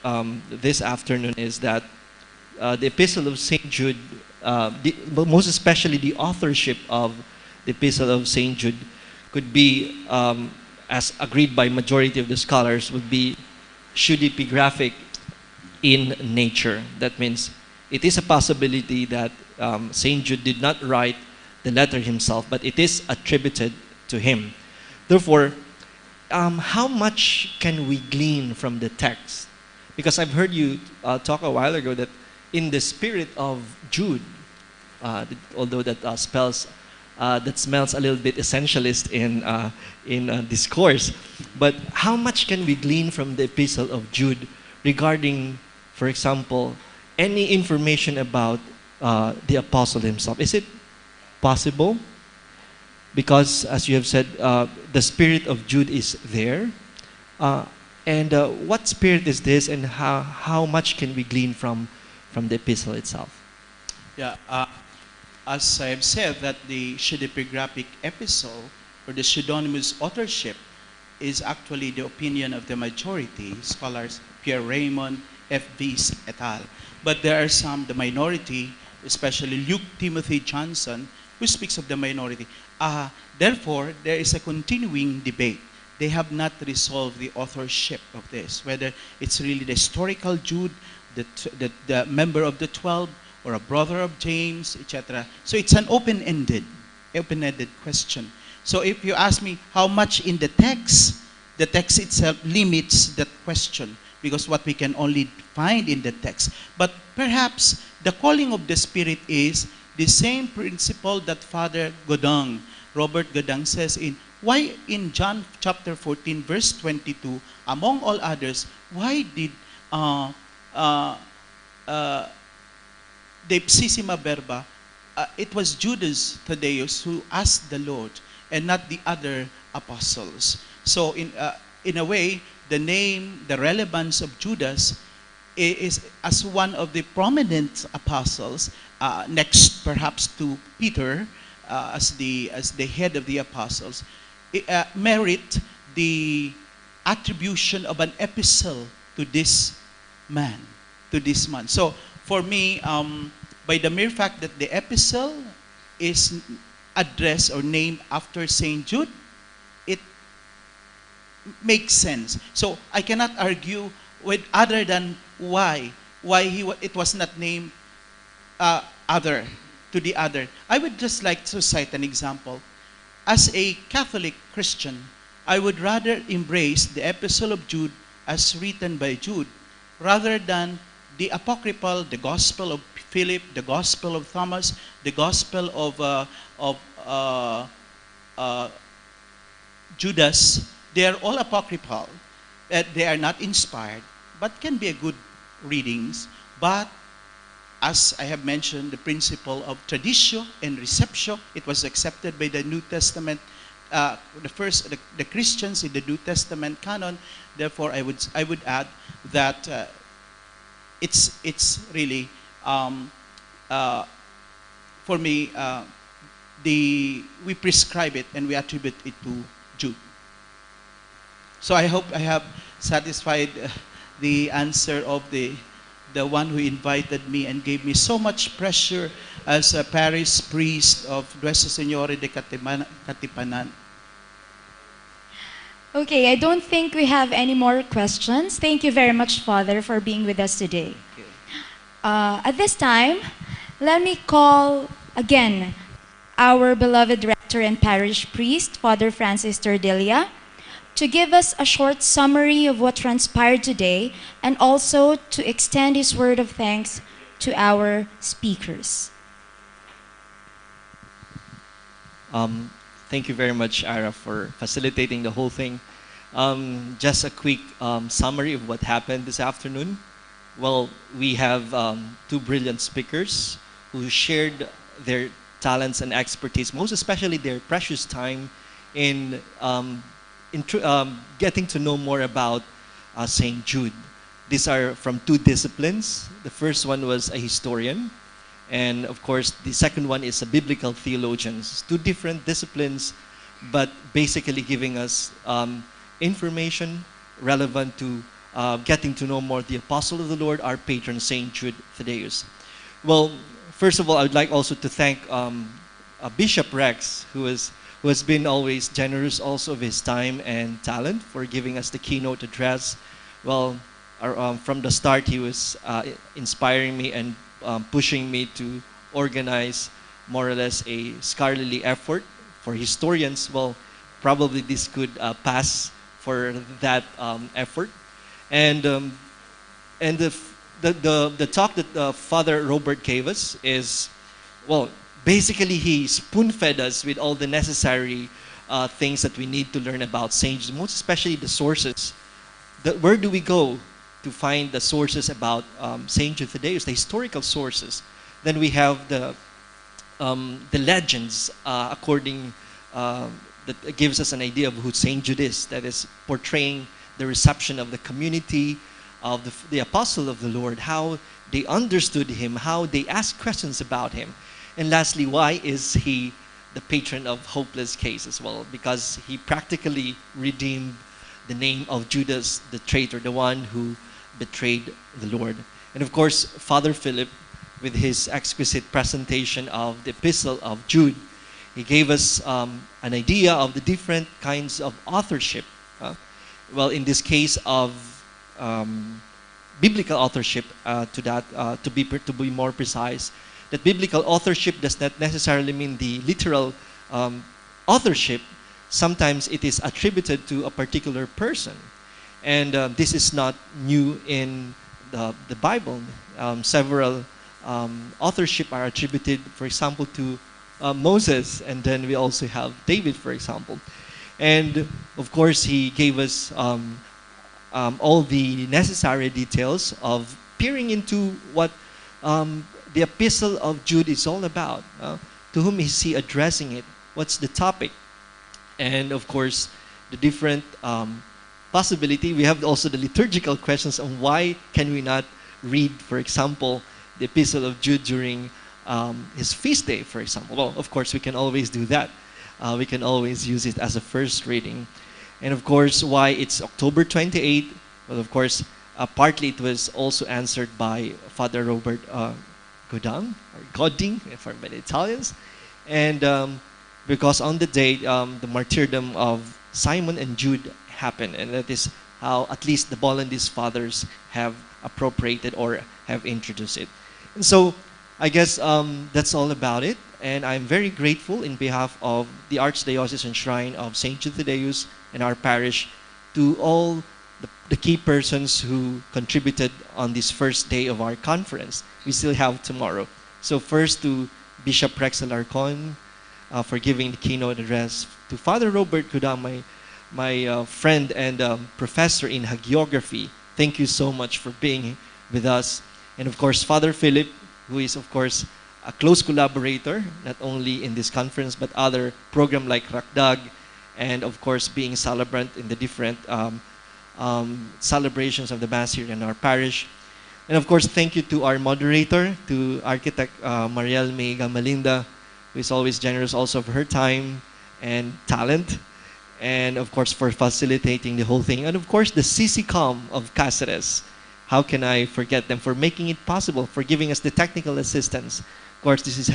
this afternoon, is that the Epistle of Saint Jude, but most especially the authorship of the Epistle of Saint Jude, could be, as agreed by majority of the scholars, would be pseudepigraphic in nature. That means it is a possibility that Saint Jude did not write the letter himself, but it is attributed to him. Therefore, how much can we glean from the text? Because I've heard you talk a while ago that in the spirit of Jude, although that that smells a little bit essentialist in discourse, but how much can we glean from the epistle of Jude regarding, for example, any information about the apostle himself? Is it possible? Because, as you have said, the spirit of Jude is there. And what spirit is this, and how much can we glean from the epistle itself? Yeah, as I have said, that the pseudepigraphic epistle, or the pseudonymous authorship, is actually the opinion of the majority scholars, Pierre Raymond, F. Vies, et al. But there are some, the minority, especially Luke Timothy Johnson, who speaks of the minority. Therefore, there is a continuing debate. They have not resolved the authorship of this, whether it's really the historical Jude, the member of the 12, or a brother of James, etc. So it's an open-ended question. So if you ask me how much in the text itself limits that question, because what we can only find in the text. But perhaps the calling of the Spirit is the same principle that Father Robert Godang says why in John chapter 14, verse 22, among all others, why did the ipsissima verba, it was Judas Thaddeus who asked the Lord and not the other apostles. So in a way, the name, the relevance of Judas is as one of the prominent apostles, next perhaps to Peter, as the head of the apostles, merit the attribution of an epistle to this man. So for me, by the mere fact that the epistle is addressed or named after Saint Jude, it makes sense. So I cannot argue with other than why it was not named other to the other. I would just like to cite an example. As a Catholic Christian, I would rather embrace the Epistle of Jude as written by Jude rather than the apocryphal, the Gospel of Philip, the Gospel of Thomas, the Gospel of Judas. They are all apocryphal. They are not inspired, but can be a good readings. But as I have mentioned, the principle of traditio and receptio, it was accepted by the New Testament, the Christians in the New Testament canon. Therefore, I would add that it's really for me we prescribe it and we attribute it to Jude. So I hope I have satisfied the answer of the one who invited me and gave me so much pressure as a parish priest of Nuestra Señora de Katipanan. Okay, I don't think we have any more questions. Thank you very much, Father, for being with us today. At this time, let me call again our beloved rector and parish priest, Father Francis Tordelia, to give us a short summary of what transpired today and also to extend his word of thanks to our speakers. Thank you very much, Ara, for facilitating the whole thing. Just a quick summary of what happened this afternoon. Well, we have two brilliant speakers who shared their talents and expertise, most especially their precious time in getting to know more about St. Jude. These are from two disciplines. The first one was a historian, and of course, the second one is a biblical theologian. It's two different disciplines, but basically giving us information relevant to getting to know more the Apostle of the Lord, our patron, St. Jude Thaddeus. Well, first of all, I would like also to thank Bishop Rex, who has been always generous also of his time and talent for giving us the keynote address. Well, from the start, he was inspiring me and pushing me to organize more or less a scholarly effort for historians. Well, probably this could pass for that effort. And the talk that Father Robert gave us is, well, basically he spoon-fed us with all the necessary things that we need to learn about Saint Jude, most especially the sources. Where do we go to find the sources about Saint Jude Thaddeus, the historical sources? Then we have the legends according that gives us an idea of who Saint Jude is, that is portraying the reception of the community of the Apostle of the Lord, how they understood him, how they asked questions about him. And lastly, why is he the patron of hopeless cases? Well, because he practically redeemed the name of Judas the traitor, the one who betrayed the Lord. And of course, Father Philip, with his exquisite presentation of the Epistle of Jude, he gave us an idea of the different kinds of authorship. Well, in this case of biblical authorship, to be more precise, that biblical authorship does not necessarily mean the literal authorship. Sometimes it is attributed to a particular person. And this is not new in the Bible. Several authorship are attributed, for example, to Moses, and then we also have David, for example. And of course, he gave us all the necessary details of peering into what the Epistle of Jude is all about. To whom is he addressing it? What's the topic? And of course, the different possibility. We have also the liturgical questions on why can we not read, for example, the Epistle of Jude during his feast day, for example. Well, of course, we can always do that. We can always use it as a first reading. And of course, why it's October 28. Well, of course, partly it was also answered by Father Robert Godang, or Goding, for many Italians. And because on the day, the martyrdom of Simon and Jude happened, and that is how at least the Bollandese fathers have appropriated or have introduced it. And so I guess that's all about it. And I'm very grateful in behalf of the Archdiocesan Shrine of St. Jude Thaddeus and our parish to all the key persons who contributed on this first day of our conference. We still have tomorrow. So first to Bishop Rex Alarcon for giving the keynote address, to Father Robert Kudam, my friend and professor in hagiography. Thank you so much for being with us. And of course, Father Philip, who is of course a close collaborator, not only in this conference, but other program like Rakdag, and of course being celebrant in the different celebrations of the Mass here in our parish. And of course, thank you to our moderator, to Architect Mariel May Gamalinda, who is always generous also of her time and talent, and of course for facilitating the whole thing. And of course, the CCCOM of Cáceres. How can I forget them, for making it possible, for giving us the technical assistance. Of course, this is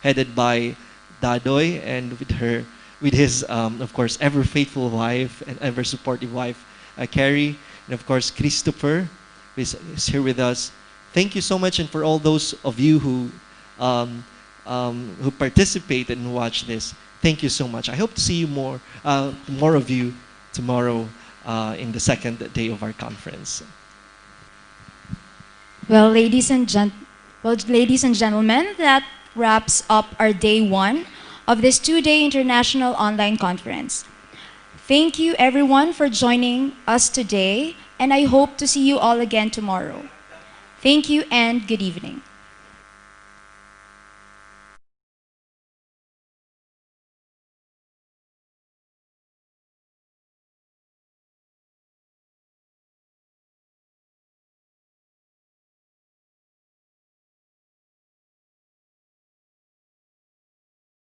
headed by Dadoy, and with his, of course, ever faithful wife and ever supportive wife, Carrie, and of course, Christopher, who is here with us. Thank you so much, and for all those of you who participated and watched this, thank you so much. I hope to see you more of you tomorrow in the second day of our conference. Well, ladies and gentlemen, that wraps up our day one of this two-day international online conference. Thank you everyone for joining us today, and I hope to see you all again tomorrow. Thank you and good evening.